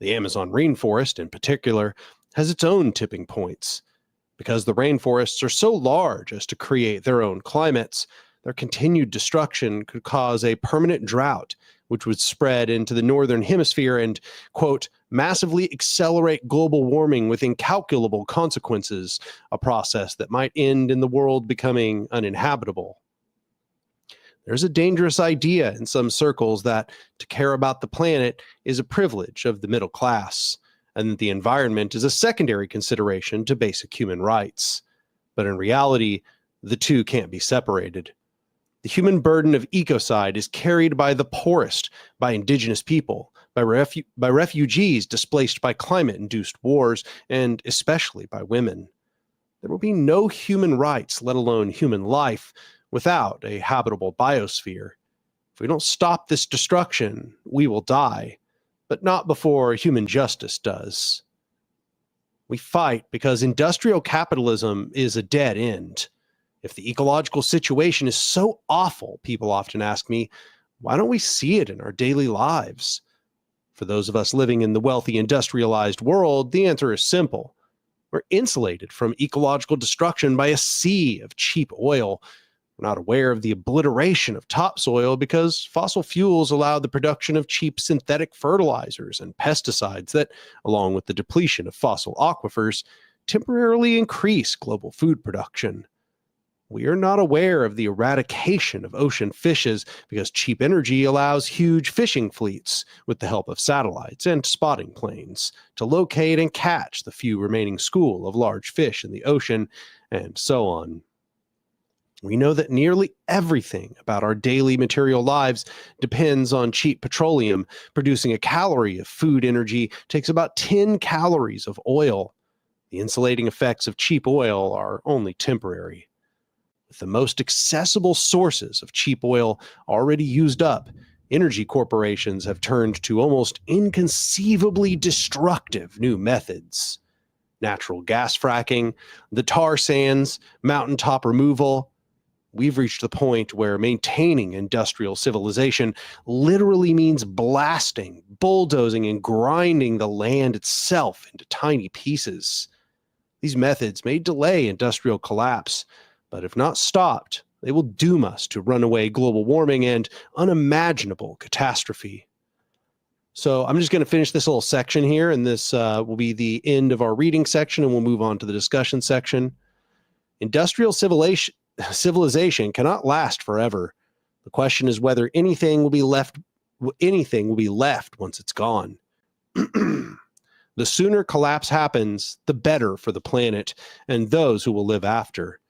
The Amazon rainforest, in particular, has its own tipping points. Because the rainforests are so large as to create their own climates, their continued destruction could cause a permanent drought, which would spread into the northern hemisphere and, quote, massively accelerate global warming with incalculable consequences, a process that might end in the world becoming uninhabitable. There's a dangerous idea in some circles that to care about the planet is a privilege of the middle class, and that the environment is a secondary consideration to basic human rights. But in reality, the two can't be separated. The human burden of ecocide is carried by the poorest, by indigenous people, by refugees displaced by climate-induced wars, and especially by women. There will be no human rights, let alone human life, without a habitable biosphere. If we don't stop this destruction, we will die, but not before human justice does. We fight because industrial capitalism is a dead end. If the ecological situation is so awful, people often ask me, why don't we see it in our daily lives? For those of us living in the wealthy industrialized world, the answer is simple. We're insulated from ecological destruction by a sea of cheap oil. We're not aware of the obliteration of topsoil because fossil fuels allow the production of cheap synthetic fertilizers and pesticides that, along with the depletion of fossil aquifers, temporarily increase global food production. We are not aware of the eradication of ocean fishes because cheap energy allows huge fishing fleets, with the help of satellites and spotting planes, to locate and catch the few remaining school of large fish in the ocean, and so on. We know that nearly everything about our daily material lives depends on cheap petroleum. Producing a calorie of food energy takes about 10 calories of oil. The insulating effects of cheap oil are only temporary. With the most accessible sources of cheap oil already used up, energy corporations have turned to almost inconceivably destructive new methods. Natural gas fracking, the tar sands, mountaintop removal. We've reached the point where maintaining industrial civilization literally means blasting, bulldozing, and grinding the land itself into tiny pieces. These methods may delay industrial collapse, but if not stopped, they will doom us to runaway global warming and unimaginable catastrophe. So I'm just going to finish this little section here, and this will be the end of our reading section, and we'll move on to the discussion section. Industrial civilization cannot last forever. The question is whether anything will be left once it's gone. The sooner collapse happens, the better for the planet and those who will live after.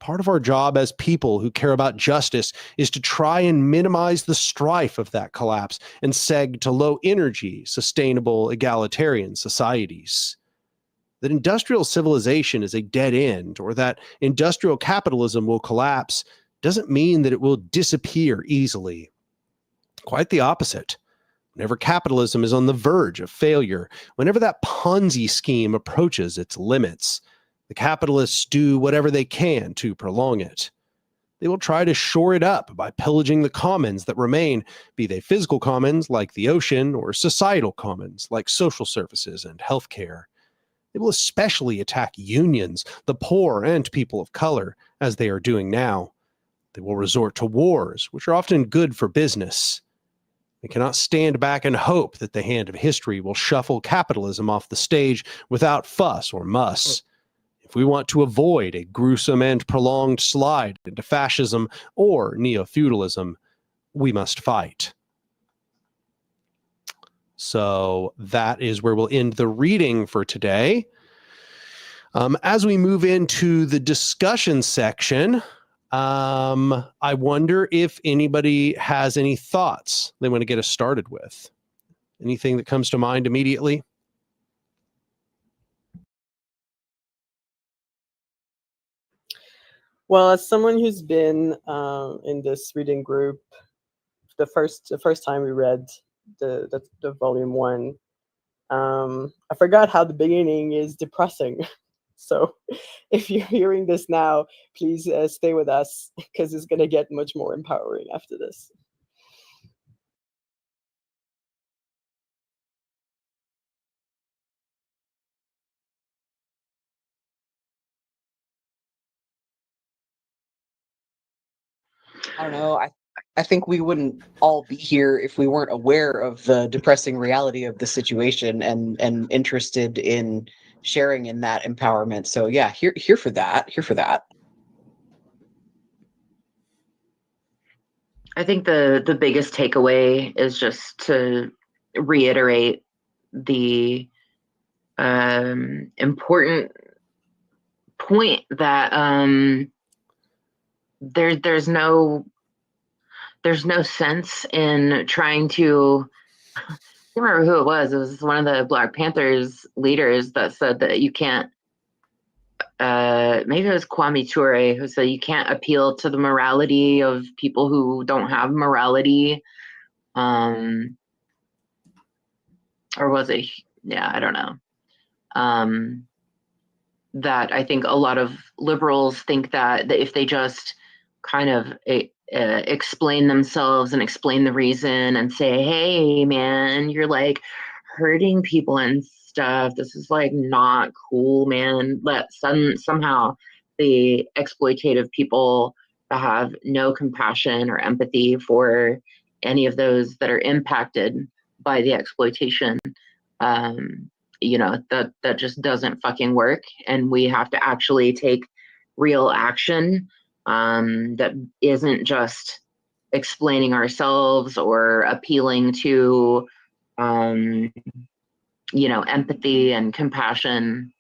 Part of our job as people who care about justice is to try and minimize the strife of that collapse and seg to low energy, sustainable, egalitarian societies. That industrial civilization is a dead end, or that industrial capitalism will collapse, doesn't mean that it will disappear easily. Quite the opposite. Whenever capitalism is on the verge of failure, whenever that Ponzi scheme approaches its limits, the capitalists do whatever they can to prolong it. They will try to shore it up by pillaging the commons that remain, be they physical commons like the ocean or societal commons like social services and healthcare. They will especially attack unions, the poor, and people of color, as they are doing now. They will resort to wars, which are often good for business. They cannot stand back and hope that the hand of history will shuffle capitalism off the stage without fuss or muss. If we want to avoid a gruesome and prolonged slide into fascism or neo-feudalism, we must fight. So that is where we'll end the reading for today. As we move into the discussion section, I wonder if anybody has any thoughts they want to get us started with. Anything that comes to mind immediately? Well, as someone who's been in this reading group, the first time we read the volume 1, I forgot how the beginning is depressing. So if you're hearing this now, please stay with us, because it's going to get much more empowering after this. I don't know. I think we wouldn't all be here if we weren't aware of the depressing reality of the situation and interested in sharing in that empowerment. So yeah, here for that. Here for that. I think the biggest takeaway is just to reiterate the important point that there's no sense in trying to. I can't remember who it was. It was one of the Black Panthers leaders that said that you can't. Maybe it was Kwame Ture who said you can't appeal to the morality of people who don't have morality. Or was it? Yeah, I don't know. That I think a lot of liberals think that if they just kind of explain themselves and explain the reason and say, hey, man, you're like hurting people and stuff. This is like not cool, man. That somehow the exploitative people that have no compassion or empathy for any of those that are impacted by the exploitation, that just doesn't fucking work, and we have to actually take real action that isn't just explaining ourselves or appealing to empathy and compassion.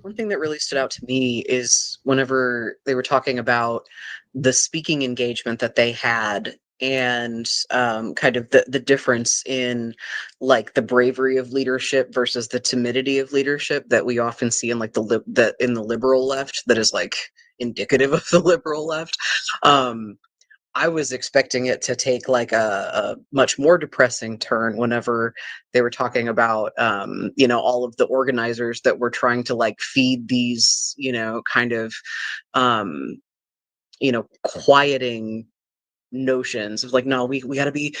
One thing that really stood out to me is whenever they were talking about the speaking engagement that they had, and kind of the difference in like the bravery of leadership versus the timidity of leadership that we often see in like in the liberal left, that is like indicative of the liberal left. I was expecting it to take like a much more depressing turn whenever they were talking about, all of the organizers that were trying to like feed these, kind of, quieting notions of like, no, we gotta be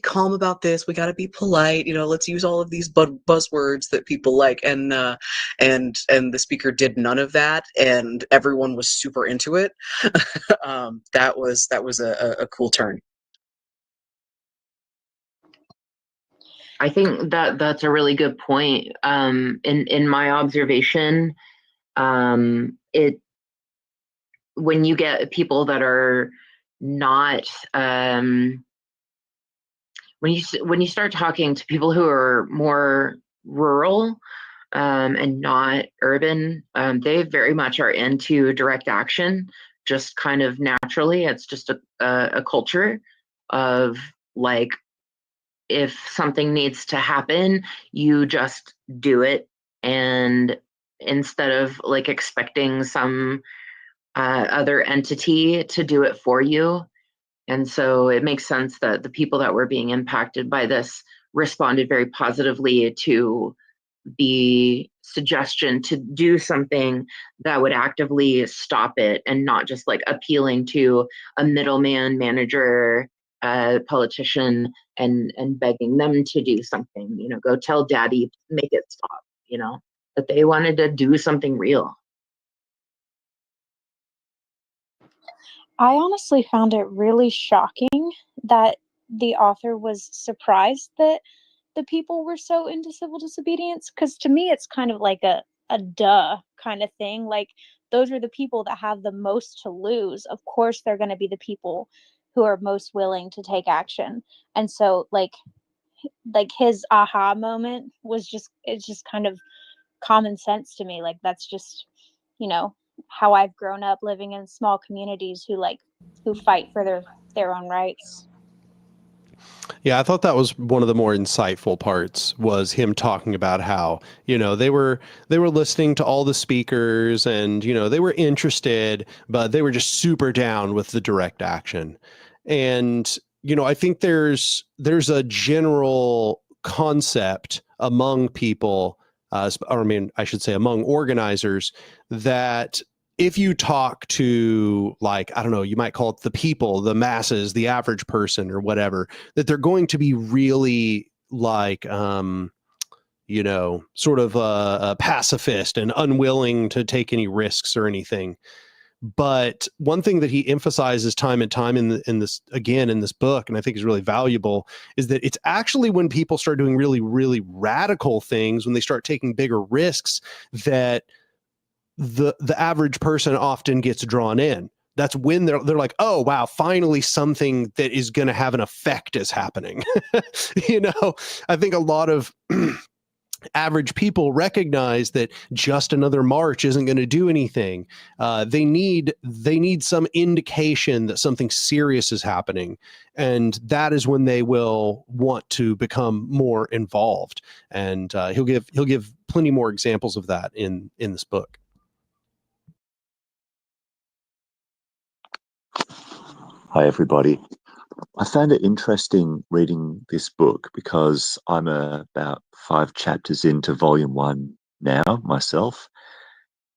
calm about this. We gotta be polite. Let's use all of these buzzwords that people like. And the speaker did none of that, and everyone was super into it. That was a cool turn. I think that's a really good point. In my observation, it when you get people that are not when you start talking to people who are more rural and not urban, they very much are into direct action, just kind of naturally. It's just a culture of like, if something needs to happen, you just do it. And instead of like expecting some other entity to do it for you. And so it makes sense that the people that were being impacted by this responded very positively to the suggestion to do something that would actively stop it, and not just like appealing to a middleman, manager, politician, and begging them to do something. Go tell daddy, make it stop. That they wanted to do something real. I honestly found it really shocking that the author was surprised that the people were so into civil disobedience, because to me it's kind of like a duh kind of thing. Like, those are the people that have the most to lose. Of course they're going to be the people who are most willing to take action. And so like his aha moment was just, it's just kind of common sense to me. Like, that's just, how I've grown up living in small communities who fight for their own rights. Yeah, I thought that was one of the more insightful parts, was him talking about how, they were listening to all the speakers, and, they were interested, but they were just super down with the direct action. And, I think there's a general concept among people, or I mean, I should say among organizers, that if you talk to, like, I don't know, you might call it the people, the masses, the average person or whatever, that they're going to be really like, sort of a pacifist and unwilling to take any risks or anything. But one thing that he emphasizes time and time in this book, and I think is really valuable, is that it's actually when people start doing really, really radical things, when they start taking bigger risks, that the average person often gets drawn in. That's when they're like, oh wow, finally something that is going to have an effect is happening. I think a lot of average people recognize that just another march isn't going to do anything. They need some indication that something serious is happening, and that is when they will want to become more involved. And he'll give plenty more examples of that in this book. Hi, everybody. I found it interesting reading this book because I'm about 5 chapters into volume 1 now myself,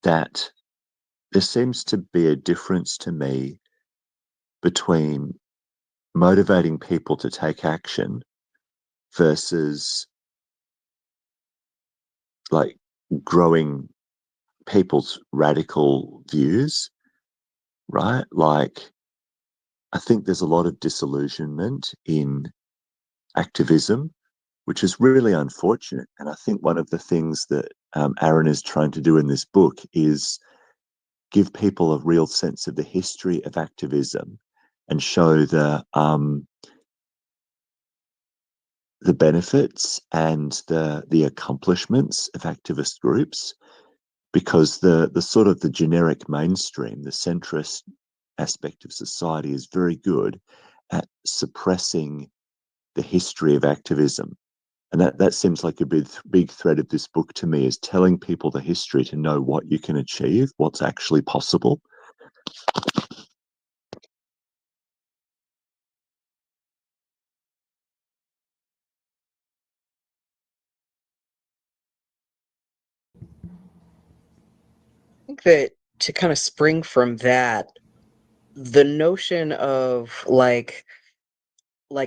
that there seems to be a difference to me between motivating people to take action versus like growing people's radical views, right? Like, I think there's a lot of disillusionment in activism, which is really unfortunate. And I think one of the things that Aaron is trying to do in this book is give people a real sense of the history of activism and show the benefits and the accomplishments of activist groups, because the sort of the generic mainstream, the centrist aspect of society, is very good at suppressing the history of activism. And that seems like a big thread of this book to me, is telling people the history to know what you can achieve, what's actually possible. I think that to kind of spring from that, the notion of like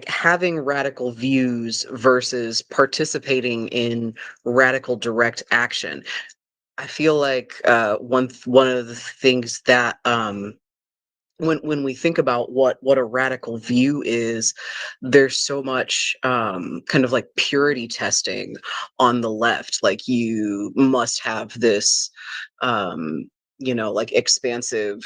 having radical views versus participating in radical direct action. I feel like one of the things that when we think about what a radical view is, there's so much kind of like purity testing on the left. Like you must have this like expansive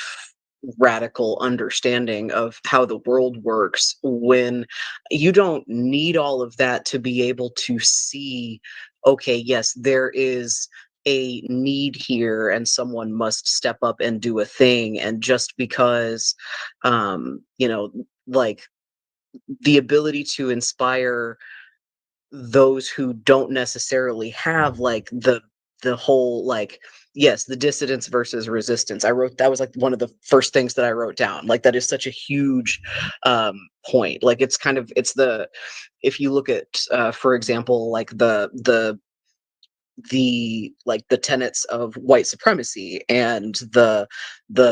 radical understanding of how the world works, when you don't need all of that to be able to see, okay, yes, there is a need here and someone must step up and do a thing. And just because like the ability to inspire those who don't necessarily have like the whole like, yes, the dissidence versus resistance. I wrote that was like one of the first things that I wrote down. Like that is such a huge point. Like it's the, if you look at for example, like the like the tenets of white supremacy and the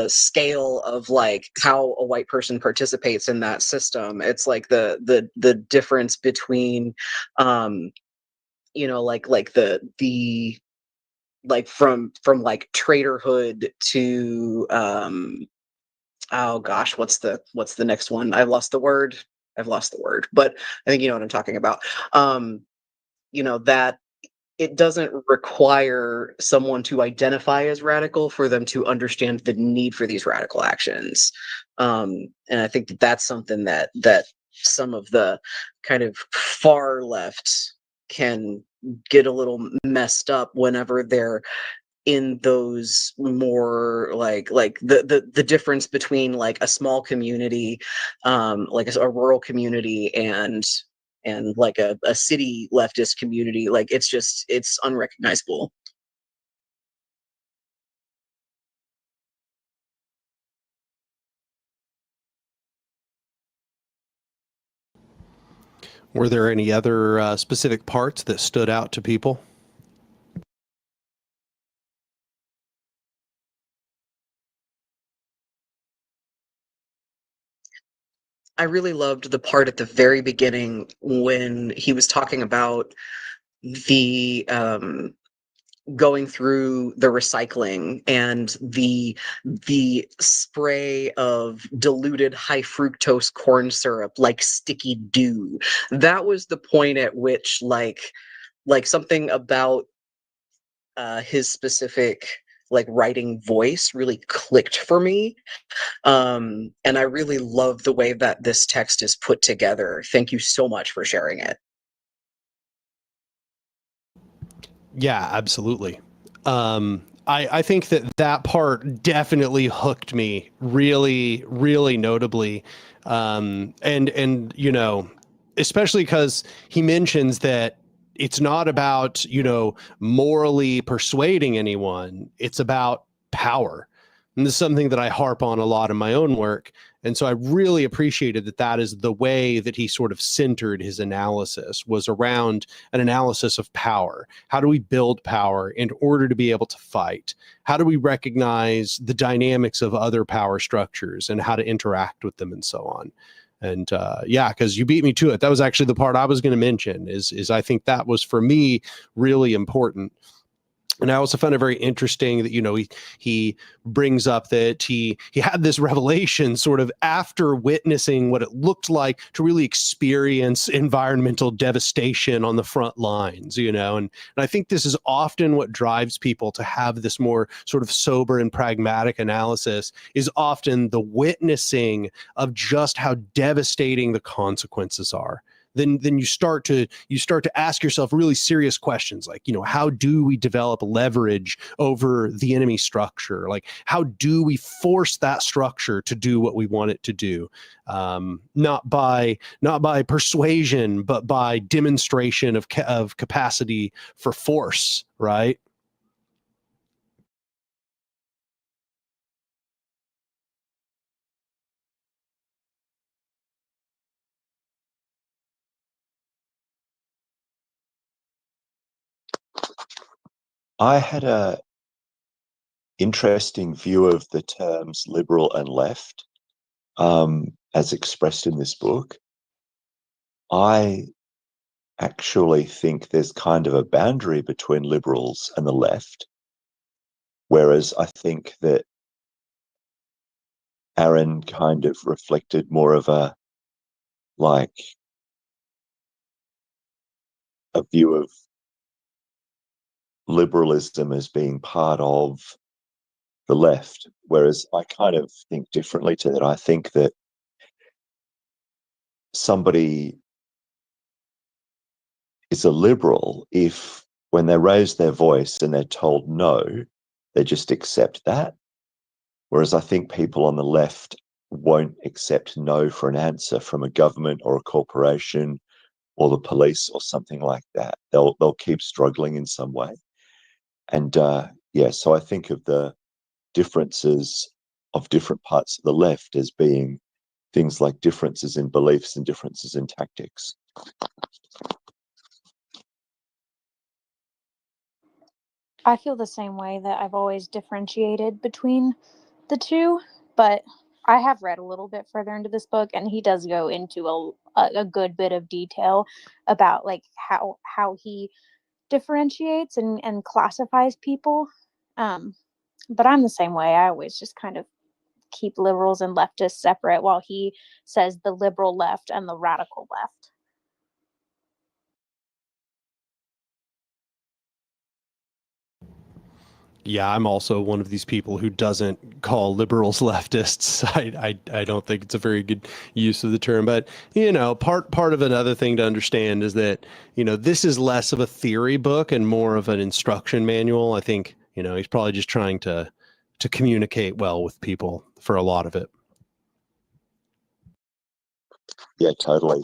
scale of like how a white person participates in that system, it's like the difference between like the like from like traderhood to oh gosh, what's the next one? I've lost the word, but I think you know what I'm talking about. That it doesn't require someone to identify as radical for them to understand the need for these radical actions. And I think that that's something that some of the kind of far left can get a little messed up whenever they're in those more like the difference between like a small community, like a rural community, and like a city leftist community. Like it's unrecognizable. Were there any other specific parts that stood out to people? I really loved the part at the very beginning when he was talking about the going through the recycling and the spray of diluted high fructose corn syrup like sticky dew. That was the point at which like something about his specific like writing voice really clicked for me. And I really love the way that this text is put together. Thank you so much for sharing it. Yeah, absolutely. I think that part definitely hooked me really, really notably. And especially because he mentions that it's not about, morally persuading anyone. It's about power. And this is something that I harp on a lot in my own work. And so I really appreciated that is the way that he sort of centered his analysis, was around an analysis of power. How do we build power in order to be able to fight? How do we recognize the dynamics of other power structures and how to interact with them and so on? And yeah, because you beat me to it. That was actually the part I was going to mention. Is I think that was for me really important. And I also found it very interesting that he brings up that he had this revelation sort of after witnessing what it looked like to really experience environmental devastation on the front lines, and I think this is often what drives people to have this more sort of sober and pragmatic analysis, is often the witnessing of just how devastating the consequences are. Then you start to ask yourself really serious questions like, how do we develop leverage over the enemy structure? Like, how do we force that structure to do what we want it to do? Not by persuasion, but by demonstration of capacity for force, right? I had a interesting view of the terms liberal and left. as expressed in this book, I actually think there's kind of a boundary between liberals and the left, whereas I think that Aaron kind of reflected more of a view of liberalism as being part of the left, whereas I kind of think differently to that. I think that somebody is a liberal if, when they raise their voice and they're told no, they just accept that. Whereas I think people on the left won't accept no for an answer from a government or a corporation or the police or something like that. They'll keep struggling in some way. And so I think of the differences of different parts of the left as being things like differences in beliefs and differences in tactics. I feel the same way, that I've always differentiated between the two, but I have read a little bit further into this book, and he does go into a good bit of detail about like how he differentiates and classifies people. But I'm the same way. I always just kind of keep liberals and leftists separate, while he says the liberal left and the radical left. Yeah, I'm also one of these people who doesn't call liberals leftists. I don't think it's a very good use of the term. But, part of another thing to understand is that, this is less of a theory book and more of an instruction manual. I think, he's probably just trying to communicate well with people for a lot of it. Yeah, totally.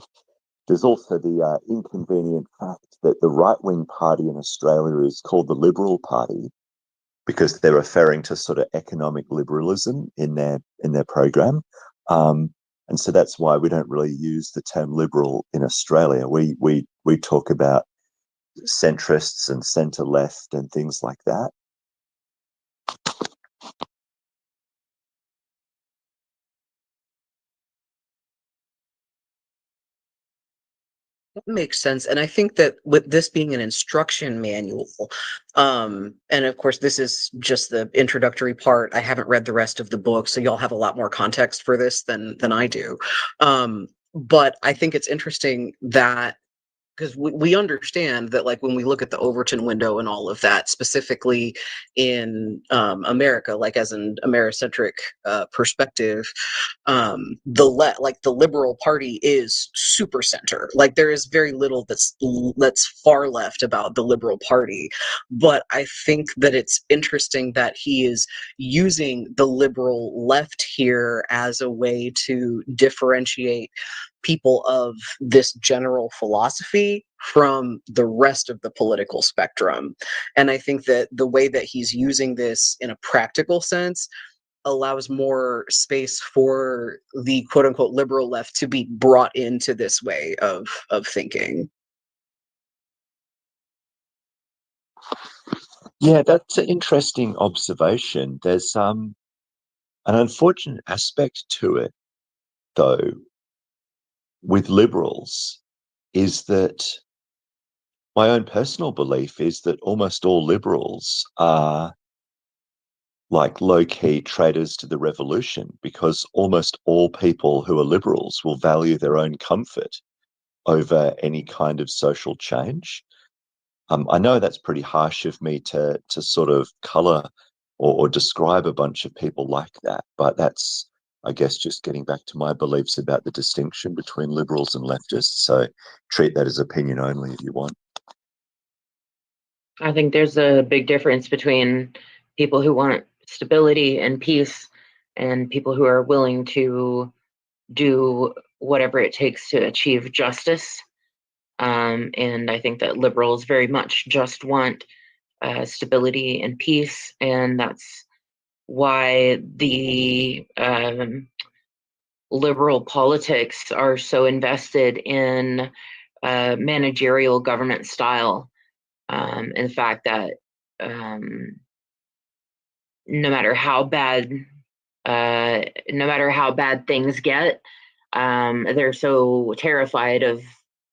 There's also the inconvenient fact that the right-wing party in Australia is called the Liberal Party, because they're referring to sort of economic liberalism in their program, and so that's why we don't really use the term liberal in Australia. We talk about centrists and centre left and things like that. That makes sense. And I think that with this being an instruction manual, and of course, this is just the introductory part. I haven't read the rest of the book, so y'all have a lot more context for this than I do. But I think it's interesting that, because we understand that, like, when we look at the Overton window and all of that, specifically in America, like as an Americentric perspective, the Liberal Party is super center. Like, there is very little that's far left about the Liberal Party. But I think that it's interesting that he is using the liberal left here as a way to differentiate people of this general philosophy from the rest of the political spectrum. And I think that the way that he's using this in a practical sense allows more space for the quote unquote liberal left to be brought into this way of thinking. Yeah, that's an interesting observation. There's an unfortunate aspect to it, though, with liberals, is that my own personal belief is that almost all liberals are like low-key traitors to the revolution, because almost all people who are liberals will value their own comfort over any kind of social change. I know that's pretty harsh of me to sort of color or describe a bunch of people like that, but that's, I guess, just getting back to my beliefs about the distinction between liberals and leftists. So treat that as opinion only if you want. I think there's a big difference between people who want stability and peace and people who are willing to do whatever it takes to achieve justice. And I think that liberals very much just want stability and peace, and that's why the liberal politics are so invested in managerial government style. In fact, that no matter how bad no matter how bad things get, they're so terrified of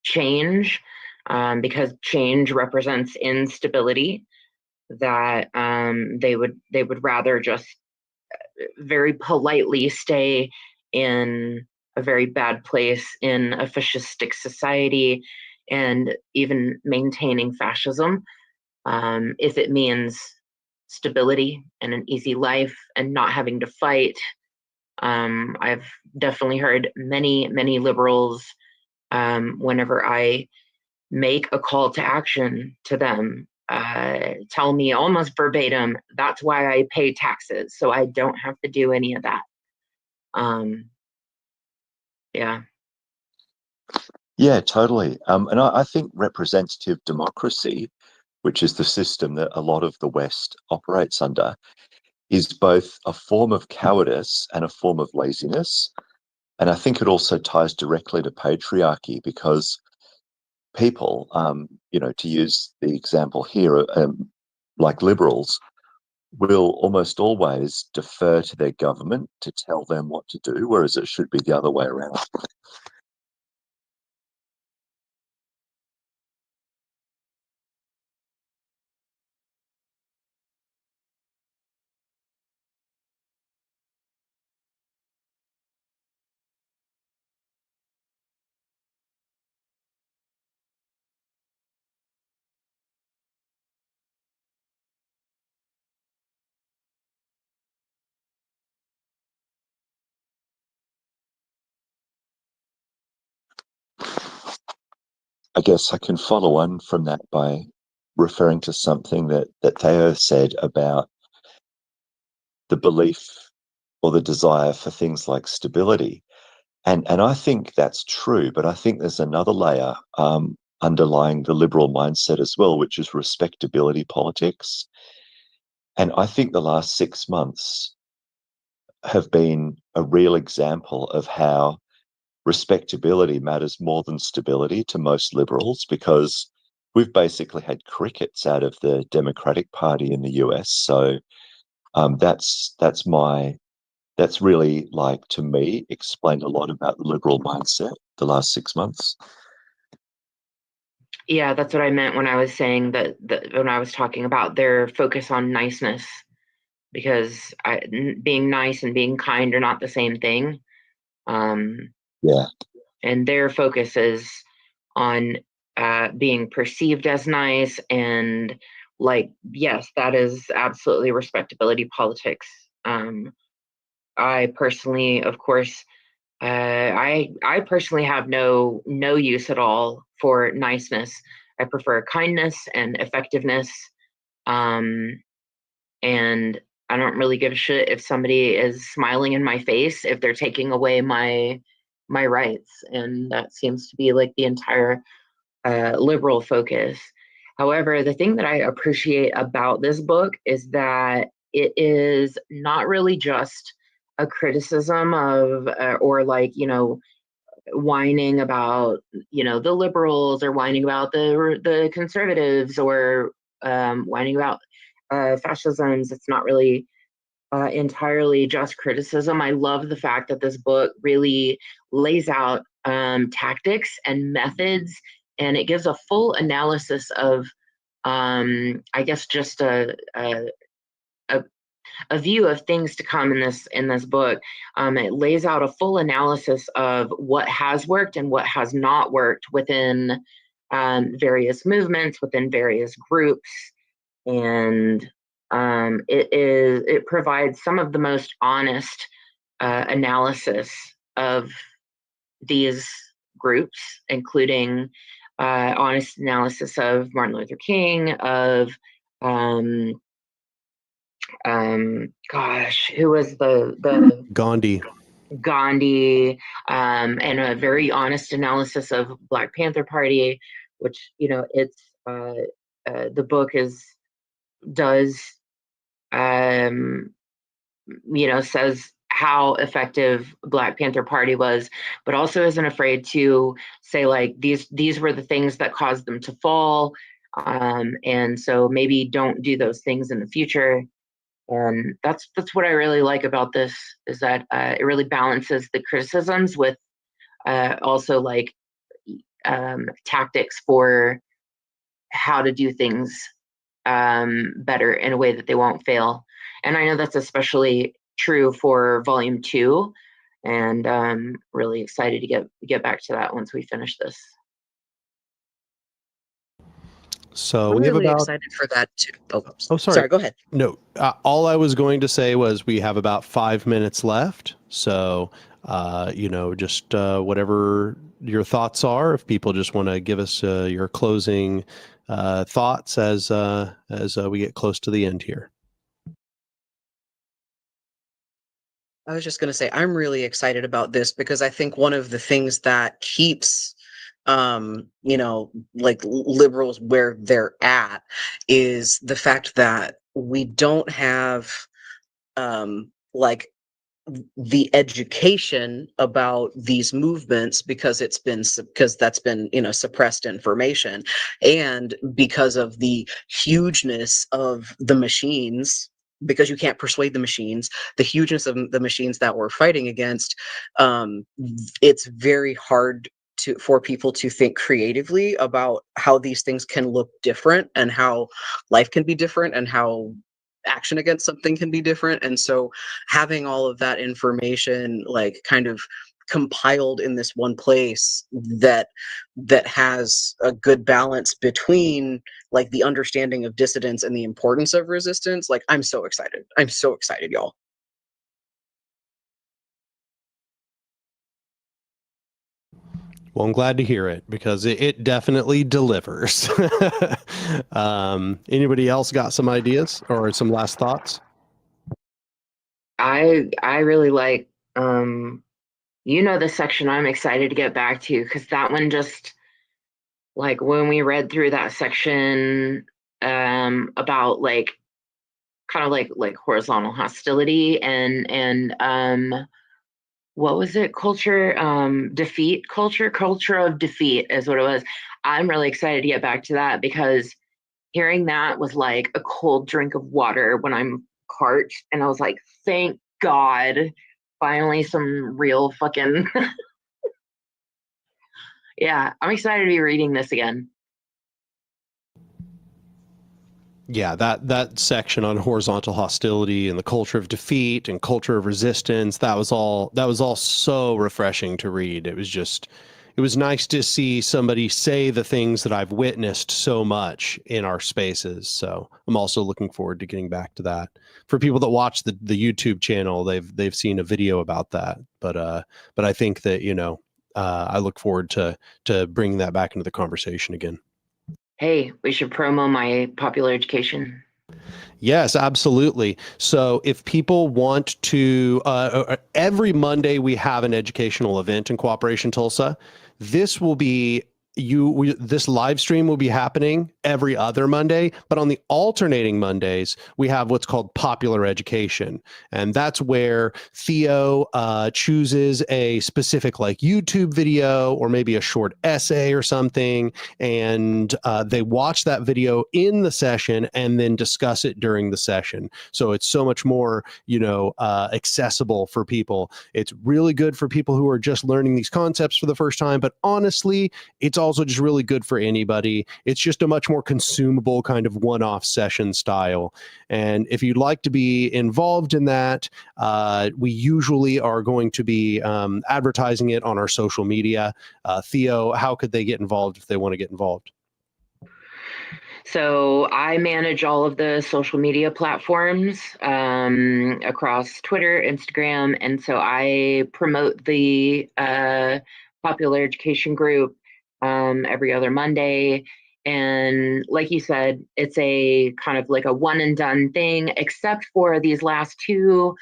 change, because change represents instability, that they would rather just very politely stay in a very bad place in a fascistic society, and even maintaining fascism, if it means stability and an easy life and not having to fight. I've definitely heard many liberals, whenever I make a call to action to them, tell me almost verbatim, that's why I pay taxes, so I don't have to do any of that. Yeah. Yeah, totally. And I think representative democracy, which is the system that a lot of the West operates under, is both a form of cowardice and a form of laziness. And I think it also ties directly to patriarchy, because people, to use the example here, like liberals, will almost always defer to their government to tell them what to do, whereas it should be the other way around. I guess I can follow on from that by referring to something that Theo said about the belief or the desire for things like stability. And I think that's true, but I think there's another layer underlying the liberal mindset as well, which is respectability politics. And I think the last 6 months have been a real example of how respectability matters more than stability to most liberals, because we've basically had crickets out of the Democratic Party in the US. So that's really, like, to me, explained a lot about the liberal mindset the last 6 months. Yeah, that's what I meant when I was saying that, when I was talking about their focus on niceness, because being nice and being kind are not the same thing. Yeah. And their focus is on being perceived as nice, and, like, yes, that is absolutely respectability politics. I personally, of course, I personally have no use at all for niceness. I prefer kindness and effectiveness, um, and I don't really give a shit if somebody is smiling in my face if they're taking away my rights, and that seems to be like the entire liberal focus. However, the thing that I appreciate about this book is that it is not really just a criticism of, or, like, whining about, the liberals, or whining about the conservatives, or whining about fascisms. It's not really entirely just criticism. I love the fact that this book really lays out tactics and methods, and it gives a full analysis of, I guess, just a view of things to come in this book. It lays out a full analysis of what has worked and what has not worked within various movements, within various groups, and it provides some of the most honest analysis of these groups, including honest analysis of Martin Luther King, of um, gosh, who was the Gandhi. Gandhi, and a very honest analysis of Black Panther Party, which, it's the book does says how effective Black Panther Party was, but also isn't afraid to say, like, these were the things that caused them to fall, and so maybe don't do those things in the future. And that's what I really like about this, is that it really balances the criticisms with also like tactics for how to do things better in a way that they won't fail. And I know that's especially true for volume 2, and really excited to get back to that once we finish this. So I'm we have really about excited for that too. Oh, sorry. Sorry, go ahead. No, all I was going to say was we have about 5 minutes left. So, just whatever your thoughts are, if people just want to give us your closing thoughts as we get close to the end here. I was just going to say, I'm really excited about this because I think one of the things that keeps, like liberals where they're at is the fact that we don't have, like the education about these movements because that's been suppressed information, and because of the hugeness of the machines, because you can't persuade the machines, the hugeness of the machines that we're fighting against, it's very hard for people to think creatively about how these things can look different and how life can be different and how action against something can be different. And so having all of that information like kind of compiled in this one place that has a good balance between like the understanding of dissidence and the importance of resistance, like I'm so excited, y'all. Well, I'm glad to hear it because it definitely delivers. Anybody else got some ideas or some last thoughts? I really like the section I'm excited to get back to, because that one just, like, when we read through that section about like kind of like horizontal hostility and what was it, culture of defeat is what it was. I'm really excited to get back to that, because hearing that was like a cold drink of water when I'm parched, and I was like, thank God, finally some real fucking yeah, I'm excited to be reading this again. Yeah, that section on horizontal hostility and the culture of defeat and culture of resistance, that was all so refreshing to read. It was nice to see somebody say the things that I've witnessed so much in our spaces. So I'm also looking forward to getting back to that. For people that watch the YouTube channel, they've seen a video about that. But I think that, I look forward to bringing that back into the conversation again. Hey, we should promo my popular education. Yes, absolutely. So if people want to, every Monday we have an educational event in Cooperation Tulsa. This will be this live stream will be happening every other Monday, but on the alternating Mondays, we have what's called popular education. And that's where Theo chooses a specific like YouTube video or maybe a short essay or something. And they watch that video in the session and then discuss it during the session. So it's so much more, accessible for people. It's really good for people who are just learning these concepts for the first time, but honestly, it's also just really good for anybody. It's just a much more consumable kind of one-off session style. And if you'd like to be involved in that, we usually are going to be advertising it on our social media. Theo, how could they get involved if they want to get involved? So I manage all of the social media platforms across Twitter, Instagram, and so I promote the popular education group every other Monday. And like you said, it's a kind of like a one and done thing, except for these last two.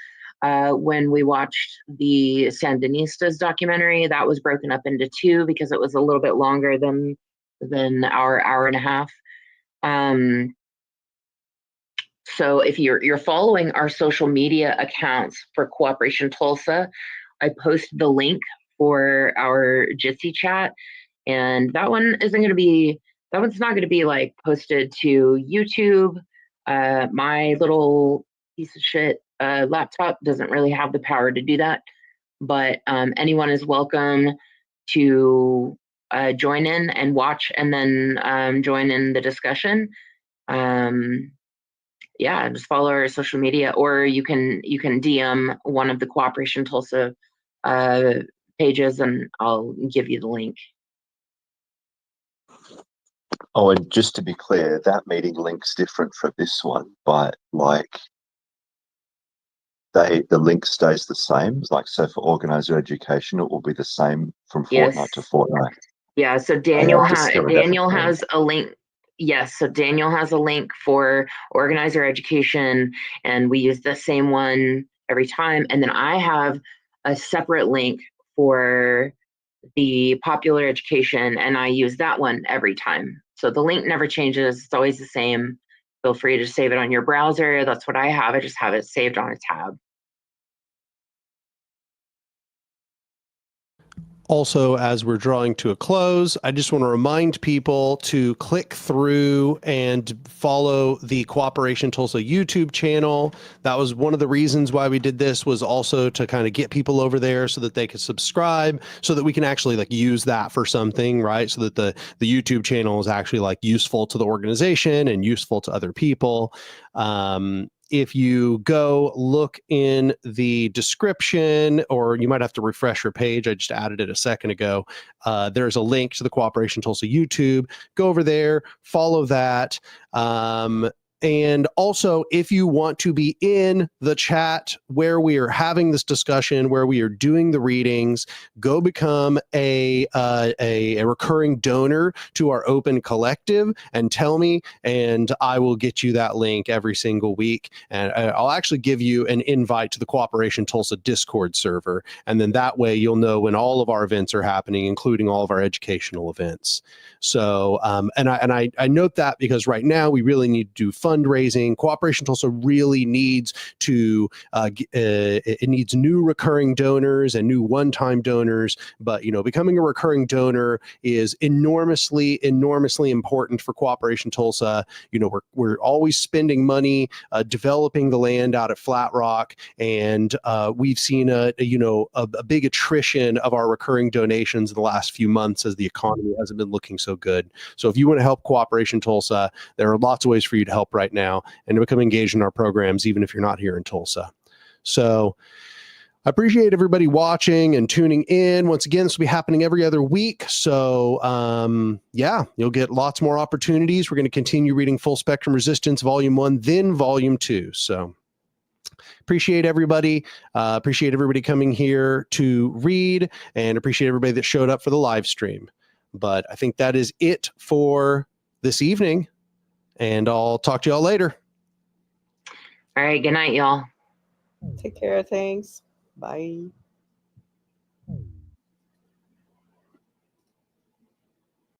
When we watched the Sandinistas documentary, that was broken up into two because it was a little bit longer than our hour and a half. So if you're following our social media accounts for Cooperation Tulsa, I post the link for our Jitsi chat, and that one's not going to be like posted to YouTube. My little piece of shit laptop doesn't really have the power to do that. But anyone is welcome to join in and watch, and then join in the discussion. Yeah, just follow our social media, or you can DM one of the Cooperation Tulsa pages, and I'll give you the link. Oh, and just to be clear, that meeting link's different from this one, but like the link stays the same. Like, so for organizer education, it will be the same from fortnight to fortnight. Yeah, so Daniel Daniel has a link. Yes, so Daniel has a link for organizer education, and we use the same one every time. And then I have a separate link for the popular education, and I use that one every time. So the link never changes. It's always the same. Feel free to save it on your browser. That's what I have. I just have it saved on a tab. Also, as we're drawing to a close, I just want to remind people to click through and follow the Cooperation Tulsa YouTube channel. That was one of the reasons why we did this, was also to kind of get people over there so that they could subscribe, so that we can actually like use that for something, right? So that the YouTube channel is actually like useful to the organization and useful to other people. If you go look in the description, or you might have to refresh your page, I just added it a second ago. There's a link to the Cooperation Tulsa YouTube. Go over there, follow that. And also, if you want to be in the chat where we are having this discussion, where we are doing the readings, go become a recurring donor to our open collective and tell me, and I will get you that link every single week. And I'll actually give you an invite to the Cooperation Tulsa Discord server. And then that way you'll know when all of our events are happening, including all of our educational events. So, and I note that because right now we really need to do fundraising. Cooperation Tulsa really needs to, it needs new recurring donors and new one-time donors. But, becoming a recurring donor is enormously important for Cooperation Tulsa. We're always spending money developing the land out at Flat Rock, and we've seen a big attrition of our recurring donations in the last few months as the economy hasn't been looking so good. So if you want to help Cooperation Tulsa, there are lots of ways for you to help right now and to become engaged in our programs, even if you're not here in Tulsa. So I appreciate everybody watching and tuning in. Once again, this will be happening every other week. So yeah, you'll get lots more opportunities. We're going to continue reading Full Spectrum Resistance Volume 1, then Volume 2. So appreciate everybody. Appreciate everybody coming here to read, and appreciate everybody that showed up for the live stream. But I think that is it for this evening, and I'll talk to y'all later. All right, good night, y'all. Take care. Thanks. Bye.